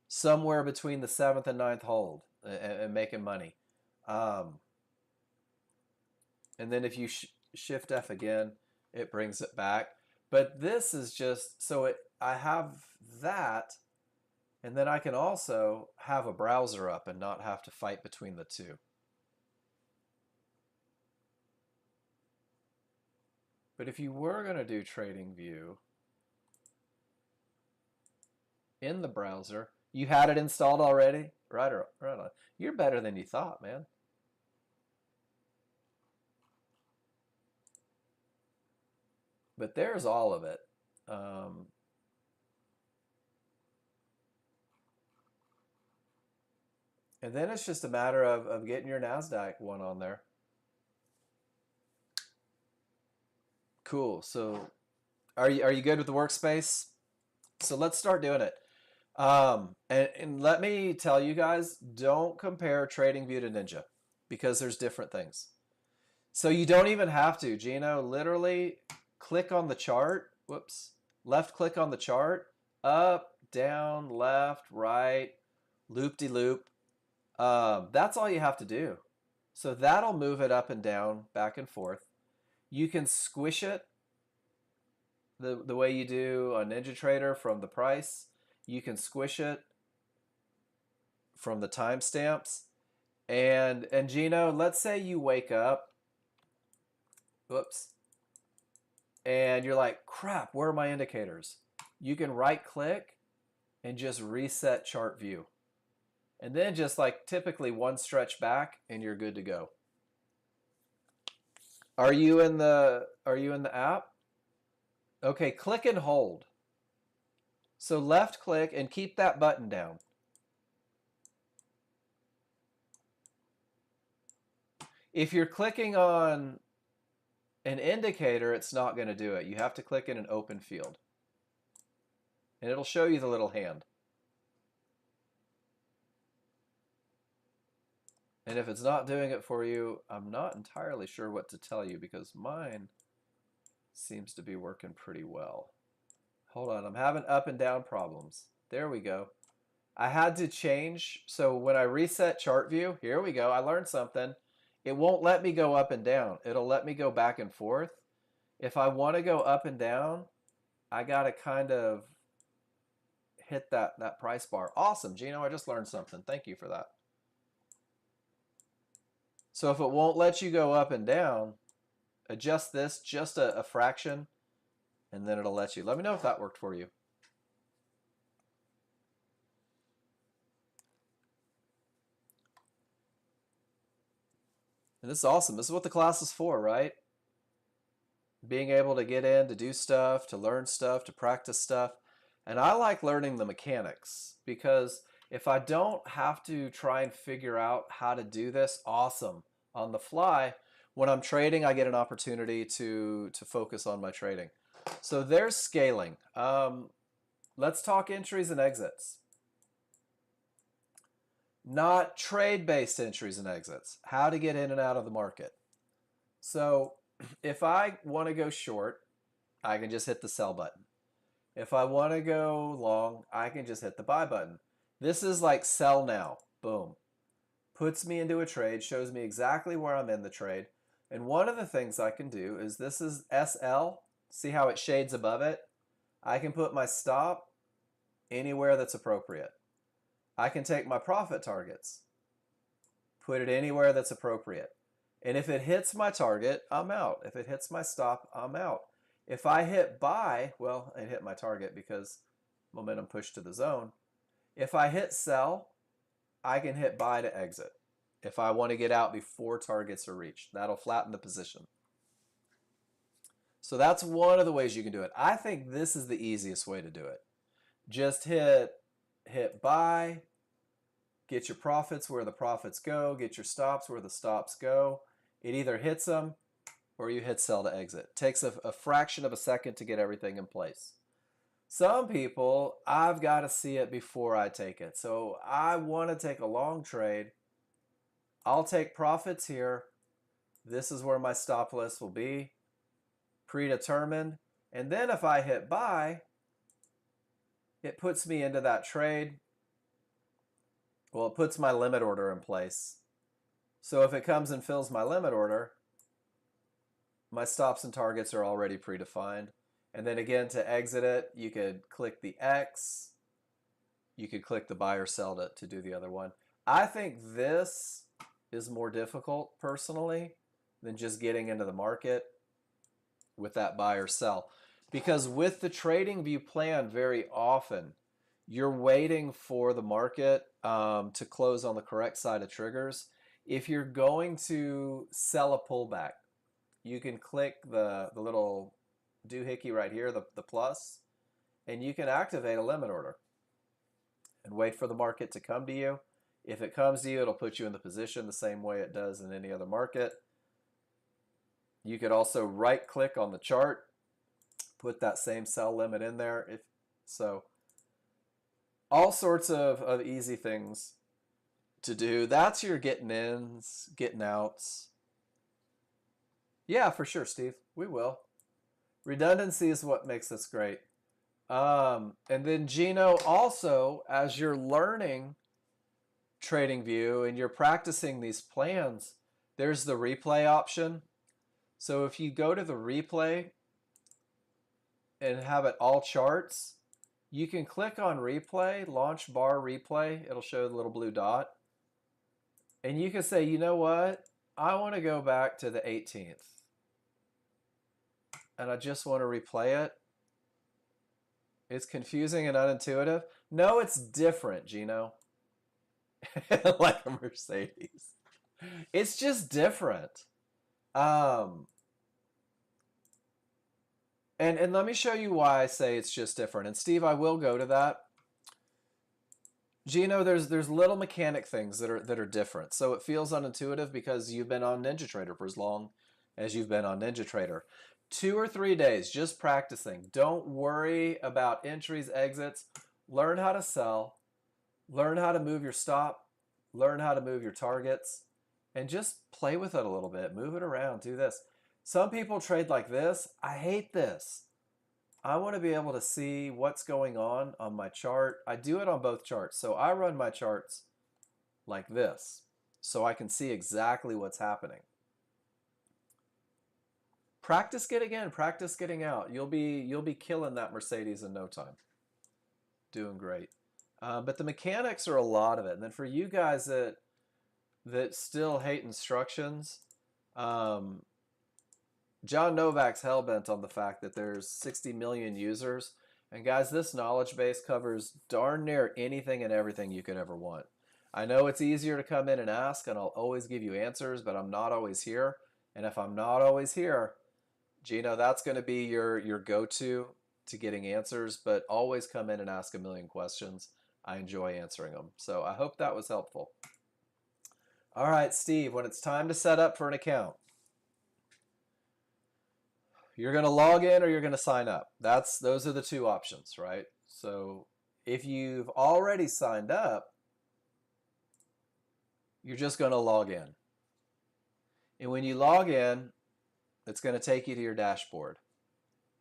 somewhere between the 7th and 9th hold, and making money. And then if you Shift F again, it brings it back. But this is just, so I have that, and then I can also have a browser up and not have to fight between the two. But if you were going to do TradingView in the browser, you had it installed already? Right on. You're better than you thought, man. But there's all of it. And then it's just a matter of getting your NASDAQ one on there. Cool. So are you good with the workspace? So let's start doing it. And let me tell you guys, don't compare TradingView to Ninja because there's different things. So you don't even have to, Gino, literally click on the chart. Whoops. Left click on the chart. Up, down, left, right, loop-de-loop. That's all you have to do. So that'll move it up and down, back and forth. You can squish it the way you do on NinjaTrader from the price. You can squish it from the timestamps. And Gino, let's say you wake up, whoops, and you're like, crap, where are my indicators? You can right click and just reset chart view. And then just like typically one stretch back and you're good to go. Are you in the app? Okay, click and hold. So left click and keep that button down. If you're clicking on an indicator, it's not going to do it. You have to click in an open field. And it'll show you the little hand. And if it's not doing it for you, I'm not entirely sure what to tell you because mine seems to be working pretty well. Hold on, I'm having up and down problems. There we go. I had to change, so when I reset chart view, here we go, I learned something. It won't let me go up and down. It'll let me go back and forth. If I want to go up and down, I gotta kind of hit that price bar. Awesome, Gino, I just learned something. Thank you for that. So if it won't let you go up and down, adjust this just a fraction, and then it'll let you. Let me know if that worked for you. And this is awesome. This is what the class is for, right? Being able to get in, to do stuff, to learn stuff, to practice stuff. And I like learning the mechanics because if I don't have to try and figure out how to do this, awesome, on the fly, when I'm trading, I get an opportunity to focus on my trading. So there's scaling. Let's talk entries and exits. Not trade-based entries and exits. How to get in and out of the market. So if I want to go short, I can just hit the sell button. If I want to go long, I can just hit the buy button. This is like sell now. Boom. Puts me into a trade, shows me exactly where I'm in the trade. And one of the things I can do is this is SL. See how it shades above it? I can put my stop anywhere that's appropriate. I can take my profit targets, put it anywhere that's appropriate. And if it hits my target, I'm out. If it hits my stop, I'm out. If I hit buy, well, I hit my target because momentum pushed to the zone. If I hit sell, I can hit buy to exit. If I want to get out before targets are reached, that'll flatten the position. So that's one of the ways you can do it. I think this is the easiest way to do it. Just hit buy, get your profits where the profits go, get your stops where the stops go. It either hits them or you hit sell to exit. It takes a fraction of a second to get everything in place. Some people, I've got to see it before I take it. So I want to take a long trade. I'll take profits here. This is where my stop list will be, predetermined. And then if I hit buy, it puts me into that trade. Well, it puts my limit order in place. So if it comes and fills my limit order, my stops and targets are already predefined. And then again, to exit it, you could click the X. You could click the buy or sell to do the other one. I think this is more difficult personally than just getting into the market with that buy or sell. Because with the trading view plan, very often you're waiting for the market to close on the correct side of triggers. If you're going to sell a pullback, you can click the little doohickey right here, the plus, and you can activate a limit order and wait for the market to come to you. If it comes to you, it'll put you in the position the same way it does in any other market. You could also right click on the chart, put that same sell limit in there. If so, all sorts of easy things to do. That's your getting ins, getting outs. Yeah, for sure, Steve. We will. Redundancy is what makes this great. And then Gino, also, as you're learning TradingView and you're practicing these plans, there's the replay option. So if you go to the replay and have it all charts, you can click on replay, launch bar replay. It'll show the little blue dot. And you can say, you know what? I want to go back to the 18th. And I just want to replay it. It's confusing and unintuitive. No, it's different, Gino. Like a Mercedes. It's just different. And let me show you why I say it's just different. And Steve, I will go to that. Gino, there's little mechanic things that are different. So it feels unintuitive because you've been on NinjaTrader for as long as you've been on NinjaTrader. 2 or 3 days just practicing. Don't worry about entries, exits. Learn how to sell. Learn how to move your stop. Learn how to move your targets. And just play with it a little bit. Move it around. Do this. Some people trade like this. I hate this. I want to be able to see what's going on my chart. I do it on both charts. So I run my charts like this so I can see exactly what's happening. Practice getting in, practice getting out. You'll be killing that Mercedes in no time. Doing great. But the mechanics are a lot of it. And then for you guys that still hate instructions, John Novak's hellbent on the fact that there's 60 million users. And guys, this knowledge base covers darn near anything and everything you could ever want. I know it's easier to come in and ask, and I'll always give you answers, but I'm not always here. And if I'm not always here, Gino, that's going to be your go-to to getting answers, but always come in and ask a million questions. I enjoy answering them. So I hope that was helpful. All right, Steve, when it's time to set up for an account, you're going to log in or you're going to sign up. Those are the two options, right? So if you've already signed up, you're just going to log in. And when you log in, it's going to take you to your dashboard.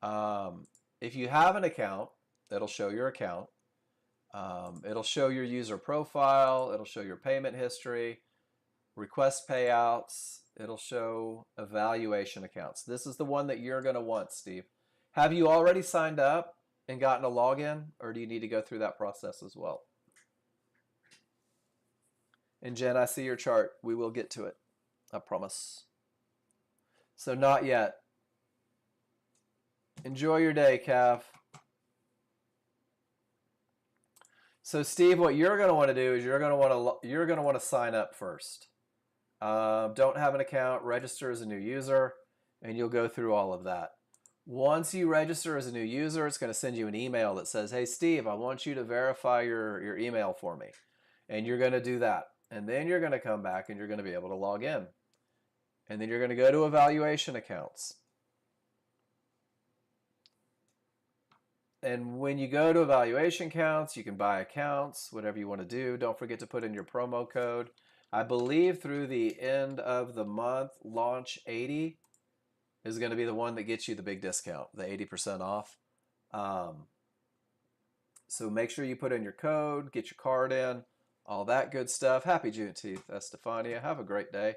If you have an account, it'll show your account. It'll show your user profile. It'll show your payment history, request payouts. It'll show evaluation accounts. This is the one that you're going to want, Steve. Have you already signed up and gotten a login, or do you need to go through that process as well? And Jen, I see your chart. We will get to it. I promise. So not yet. Enjoy your day, Cav. So, Steve, what you're going to want to do is you're going to want to sign up first. Don't have an account, register as a new user, and you'll go through all of that. Once you register as a new user, it's going to send you an email that says, "Hey, Steve, I want you to verify your email for me," and you're going to do that, and then you're going to come back and you're going to be able to log in, and then you're going to go to evaluation accounts. And when you go to evaluation accounts, you can buy accounts, whatever you want to do. Don't forget to put in your promo code. I believe through the end of the month, Launch 80 is going to be the one that gets you the big discount, the 80% off. So make sure you put in your code, get your card in, all that good stuff. Happy Juneteenth, Estefania. Have a great day.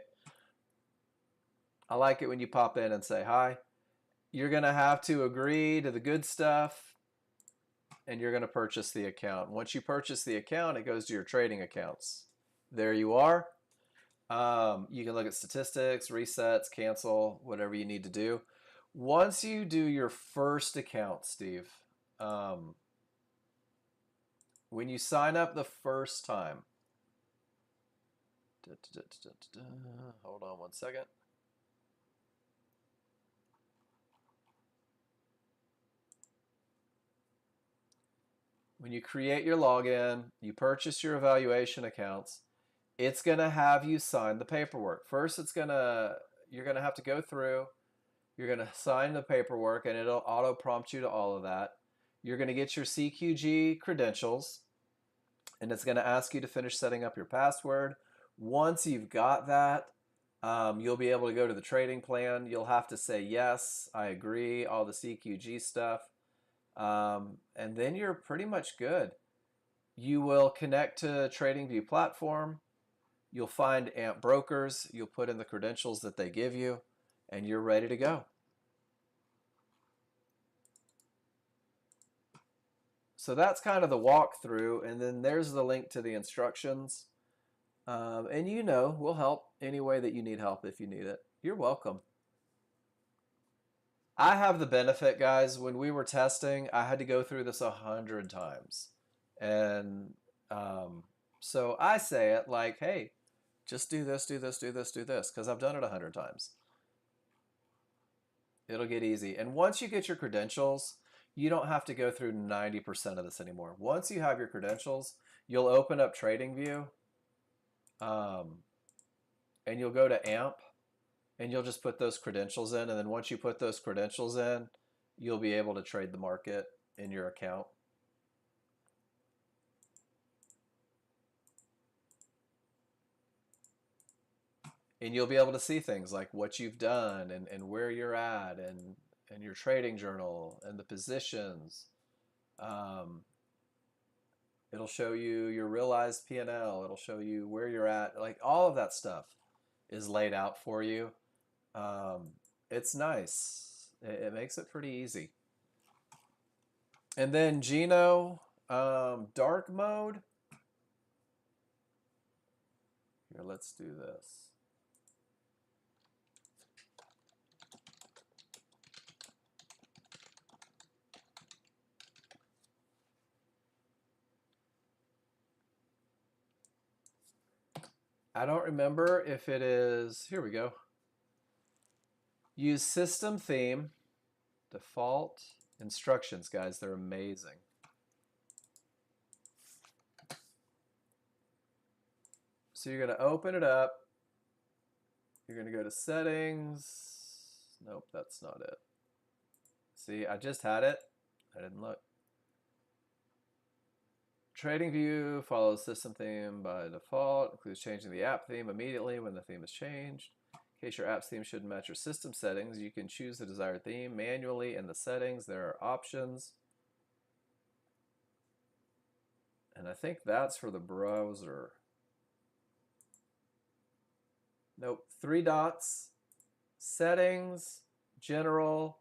I like it when you pop in and say hi. You're going to have to agree to the good stuff, and you're going to purchase the account. Once you purchase the account, it goes to your trading accounts. There you are. You can look at statistics, resets, cancel, whatever you need to do. Once you do your first account, Steve, when you sign up the first time, hold on one second. When you create your login, you purchase your evaluation accounts, it's going to have you sign the paperwork. First, you're going to have to go through, you're going to sign the paperwork, and it'll auto prompt you to all of that. You're going to get your CQG credentials, and it's going to ask you to finish setting up your password. Once you've got that, you'll be able to go to the trading plan. You'll have to say, yes, I agree, all the CQG stuff. And then you're pretty much good. You will connect to TradingView platform. You'll find AMP brokers. You'll put in the credentials that they give you, and you're ready to go. So that's kind of the walkthrough, and then there's the link to the instructions. And we'll help any way that you need help if you need it. You're welcome. I have the benefit, guys. When we were testing, I had to go through this 100 times. And so I say it like, hey, just do this, do this, do this, do this, because I've done it 100 times. It'll get easy. And once you get your credentials, you don't have to go through 90% of this anymore. Once you have your credentials, you'll open up TradingView, and you'll go to AMP, and you'll just put those credentials in. And then once you put those credentials in, you'll be able to trade the market in your account. And you'll be able to see things like what you've done and where you're at and your trading journal and the positions. It'll show you your realized P&L. It'll show you where you're at. Like all of that stuff is laid out for you. It's nice. It makes it pretty easy. And then Gino, dark mode. Here, let's do this. I don't remember if it is, here we go. Use system theme, default instructions, guys. They're amazing. So you're going to open it up. You're going to go to settings. Nope, that's not it. See, I just had it. I didn't look. TradingView follows system theme by default. Includes changing the app theme immediately when the theme is changed. In case your app's theme shouldn't match your system settings, you can choose the desired theme manually in the settings. There are options. And I think that's for the browser. Nope, 3 dots, settings, general,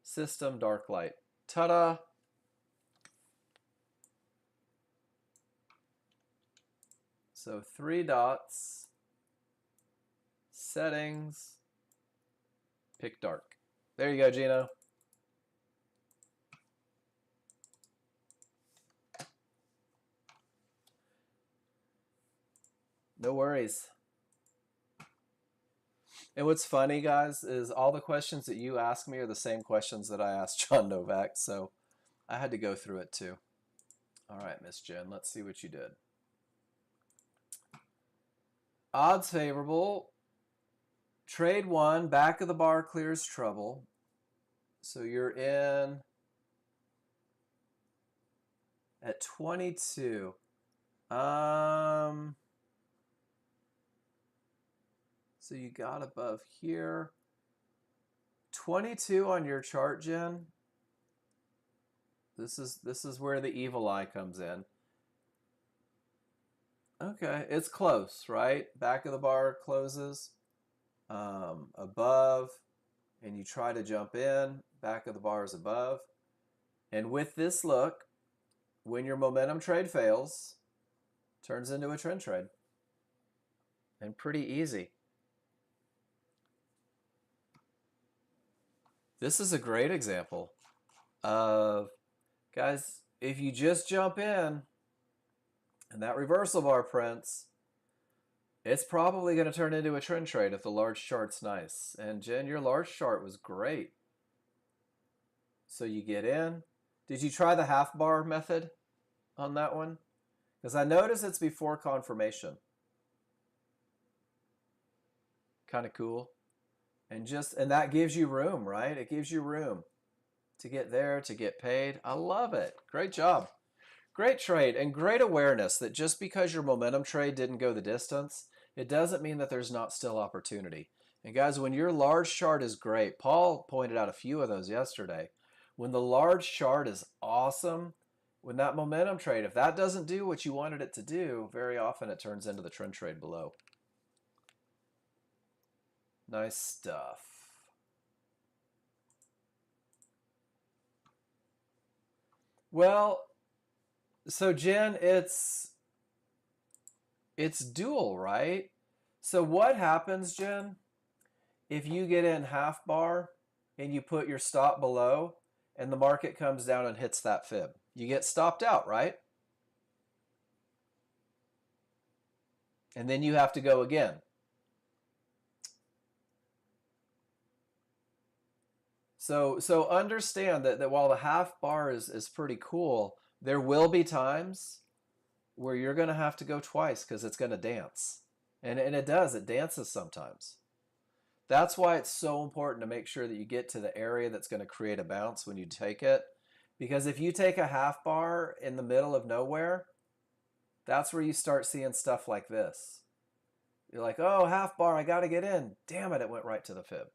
system, dark light. Ta-da! So 3 dots, settings, pick dark. There you go, Gino. No worries. And what's funny, guys, is all the questions that you ask me are the same questions that I asked John Novak, so I had to go through it too. All right, Miss Jen, let's see what you did. Odds favorable. Trade 1, back of the bar clears trouble. So you're in at 22. So you got above here. 22 on your chart, Jen. This is where the evil eye comes in. Okay, it's close, right? Back of the bar closes. Above, and you try to jump in. Back of the bar is above. And with this look, when your momentum trade fails, turns into a trend trade. And pretty easy. This is a great example of, guys, if you just jump in and that reversal bar prints, it's probably going to turn into a trend trade if the large chart's nice. And Jen, your large chart was great. So you get in. Did you try the half bar method on that one? Because I notice it's before confirmation. Kind of cool. And that gives you room, right? It gives you room to get there, to get paid. I love it. Great job. Great trade and great awareness that just because your momentum trade didn't go the distance, it doesn't mean that there's not still opportunity. And guys, when your large chart is great, Paul pointed out a few of those yesterday. When the large chart is awesome, when that momentum trade, if that doesn't do what you wanted it to do, very often it turns into the trend trade below. Nice stuff. Well, so Jen, it's dual, right? So what happens, Jen, if you get in half bar and you put your stop below and the market comes down and hits that fib? You get stopped out, right? And then you have to go again. So understand that while the half bar is pretty cool, there will be times where you're going to have to go twice because it's going to dance. And it does. It dances sometimes. That's why it's so important to make sure that you get to the area that's going to create a bounce when you take it. Because if you take a half bar in the middle of nowhere, that's where you start seeing stuff like this. You're like, oh, half bar, I got to get in. Damn it, it went right to the fib.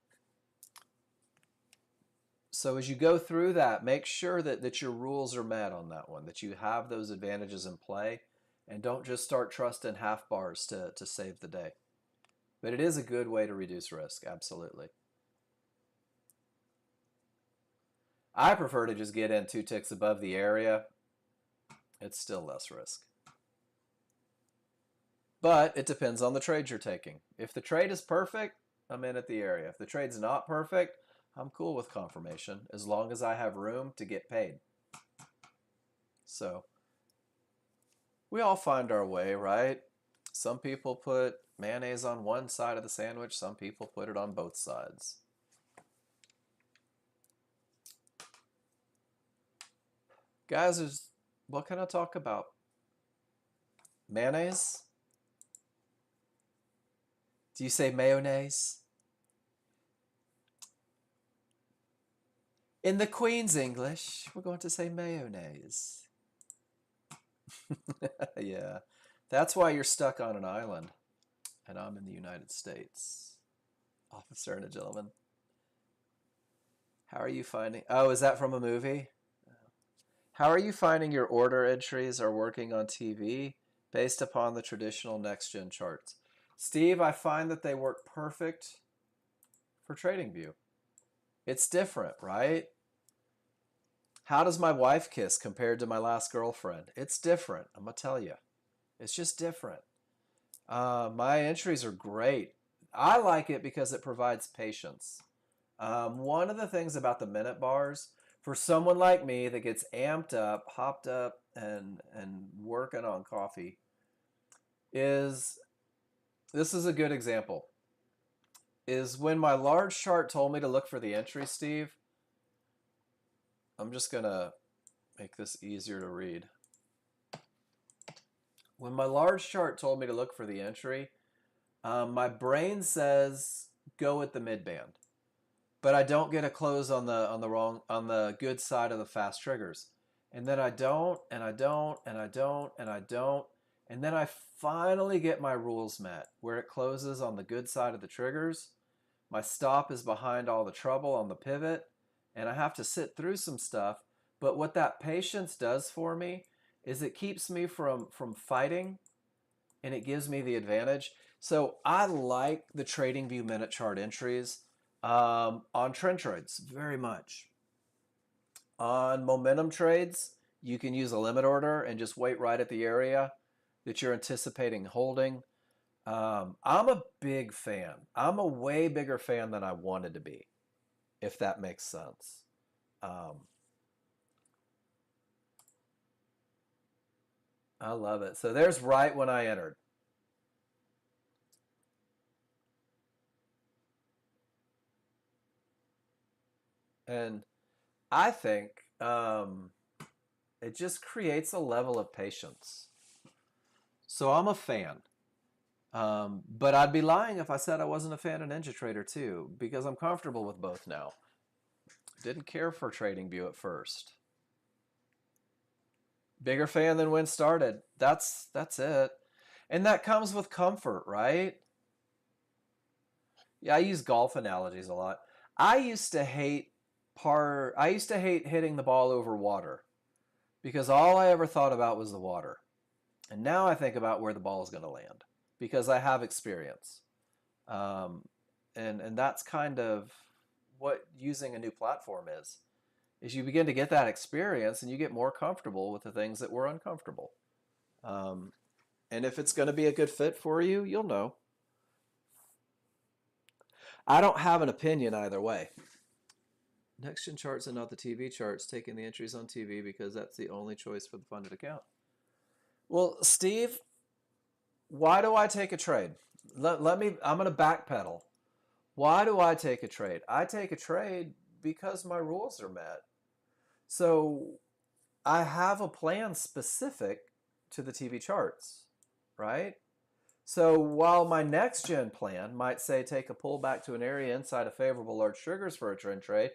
So as you go through that, make sure that your rules are met on that one, that you have those advantages in play, and don't just start trusting half bars to save the day. But it is a good way to reduce risk, absolutely. I prefer to just get in 2 ticks above the area. It's still less risk. But it depends on the trade you're taking. If the trade is perfect, I'm in at the area. If the trade's not perfect, I'm cool with confirmation as long as I have room to get paid. So we all find our way, right? Some people put mayonnaise on one side of the sandwich. Some people put it on both sides. Guys, what can I talk about? Mayonnaise? Do you say mayonnaise? In the Queen's English, we're going to say mayonnaise. Yeah, that's why you're stuck on an island, and I'm in the United States. Officer and a gentleman. How are you finding... Oh, is that from a movie? How are you finding your order entries are working on TV based upon the traditional Nexgen charts? Steve, I find that they work perfect for TradingView. It's different, right? How does my wife kiss compared to my last girlfriend? It's different, I'm going to tell you. It's just different. My entries are great. I like it because it provides patience. One of the things about the minute bars, for someone like me that gets amped up, hopped up, and working on coffee, is This is a good example. Is when my large chart told me to look for the entry, Steve. I'm just going to make this easier to read. When my large chart told me to look for the entry, my brain says go with the midband, but I don't get a close on the good side of the fast triggers, and then I don't, and I don't, and I don't, and I don't, and then I finally get my rules met where it closes on the good side of the triggers. My stop is behind all the trouble on the pivot, and I have to sit through some stuff. But what that patience does for me is it keeps me from fighting, and it gives me the advantage. So I like the TradingView minute chart entries on trend trades very much. On momentum trades, you can use a limit order and just wait right at the area that you're anticipating holding. I'm a big fan. I'm a way bigger fan than I wanted to be, if that makes sense. I love it. So there's right when I entered. And I think it just creates a level of patience. So I'm a fan. But I'd be lying if I said I wasn't a fan of Ninja Trader too, because I'm comfortable with both now. Didn't care for TradingView at first. Bigger fan than when started. That's it. And that comes with comfort, right? Yeah, I use golf analogies a lot. I used to hate I used to hate hitting the ball over water because all I ever thought about was the water. And now I think about where the ball is going to land because I have experience. Um, and that's kind of what using a new platform is you begin to get that experience and you get more comfortable with the things that were uncomfortable. Um, and if it's going to be a good fit for you, you'll know. I don't have an opinion either way. Nexgen charts and not the TV charts, taking the entries on TV because that's the only choice for the funded account. Well, Steve, why do I take a trade? Let me, I'm going to backpedal. Why do I take a trade? I take a trade because my rules are met. So I have a plan specific to the TV charts, right? So while my next gen plan might say take a pullback to an area inside of favorable large triggers for a trend trade,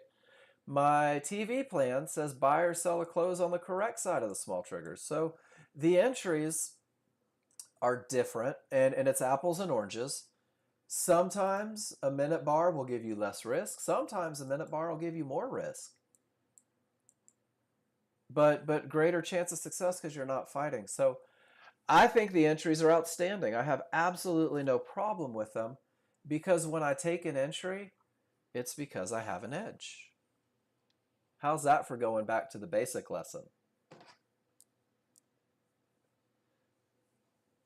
my TV plan says buy or sell a close on the correct side of the small triggers. So the entries are different, and it's apples and oranges. Sometimes a minute bar will give you less risk. Sometimes a minute bar will give you more risk. But greater chance of success because you're not fighting. So I think the entries are outstanding. I have absolutely no problem with them because when I take an entry, it's because I have an edge. How's that for going back to the basic lesson?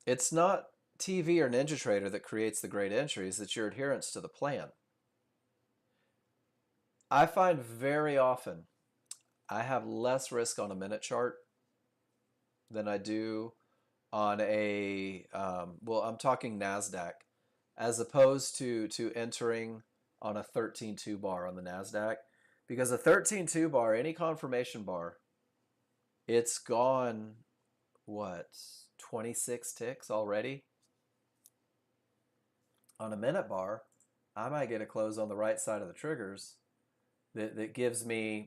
It's not TV or Ninja Trader that creates the great entries, it's your adherence to the plan. I find very often I have less risk on a minute chart than I do on well, I'm talking NASDAQ, as opposed to entering on a 13.2 bar on the NASDAQ. Because a 13.2 bar, any confirmation bar, it's gone, what, 26 ticks already? On a minute bar, I might get a close on the right side of the triggers that gives me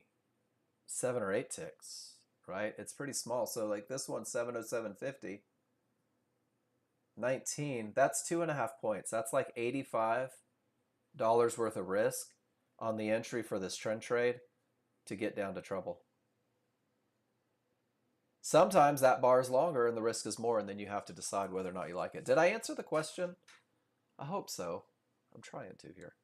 7 or 8 ticks, right? It's pretty small. So like this one, 707.50, 19, that's 2.5 points. That's like $85 worth of risk on the entry for this trend trade to get down to trouble. Sometimes that bar is longer and the risk is more, and then you have to decide whether or not you like it. Did I answer the question? I hope so. I'm trying to here.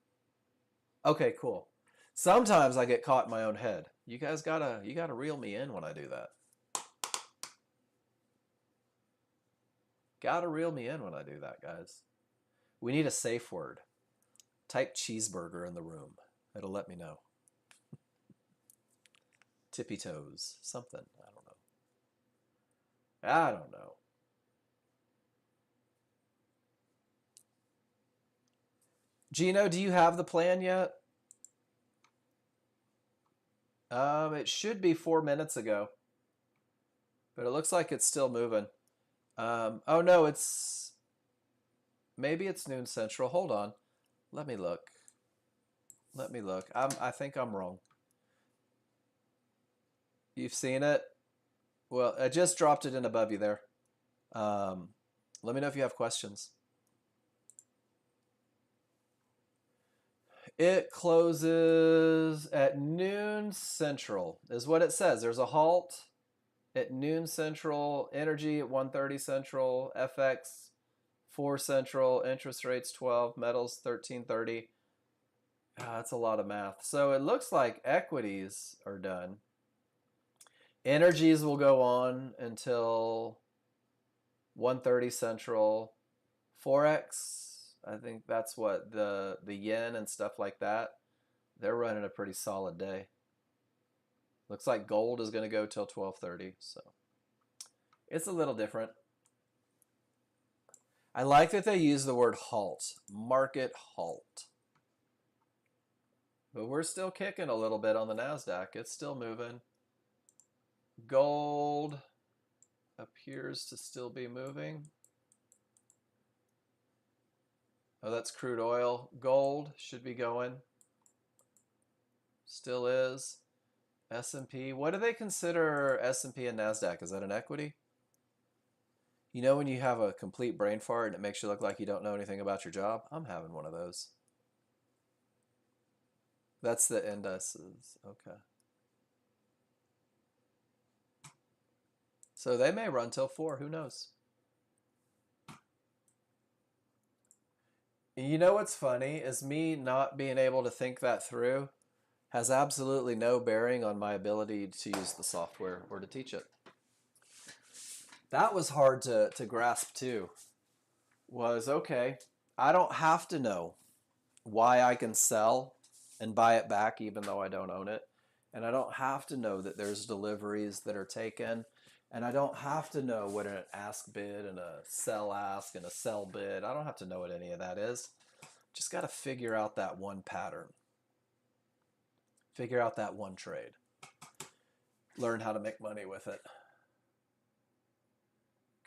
Okay, cool. Sometimes I get caught in my own head. You guys gotta reel me in when I do that. Gotta reel me in when I do that, guys. We need a safe word. Type cheeseburger in the room. It'll let me know. Tippy toes. Something. I don't know. I don't know. Gino, do you have the plan yet? It should be 4 minutes ago, but it looks like it's still moving. Oh no, maybe it's noon central. Hold on. Let me look. I think I'm wrong. You've seen it? Well, I just dropped it in above you there. Let me know if you have questions. It closes at noon central, is what it says. There's a halt at noon central, energy at 1:30 central, FX 4 central, interest rates 12, metals 13:30. That's a lot of math. So it looks like equities are done. Energies will go on until 1:30 central. Forex, I think that's what the yen and stuff like that. They're running a pretty solid day. Looks like gold is going to go till 12:30, so it's a little different. I like that they use the word halt, market halt. But we're still kicking a little bit on the NASDAQ. It's still moving. Gold appears to still be moving. Oh, that's crude oil. Gold should be going. Still is. S&P. What do they consider S&P and NASDAQ? Is that an equity? You know when you have a complete brain fart and it makes you look like you don't know anything about your job? I'm having one of those. That's the indices. Okay. So they may run till 4. Who knows? You know what's funny is me not being able to think that through has absolutely no bearing on my ability to use the software or to teach it. That was hard to grasp too. Was okay, I don't have to know why I can sell and buy it back even though I don't own it. And I don't have to know that there's deliveries that are taken. And I don't have to know what an ask bid and a sell ask and a sell bid. I don't have to know what any of that is. Just got to figure out that one pattern. Figure out that one trade. Learn how to make money with it.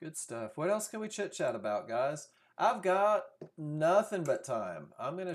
Good stuff. What else can we chit chat about, guys? I've got nothing but time. I'm going to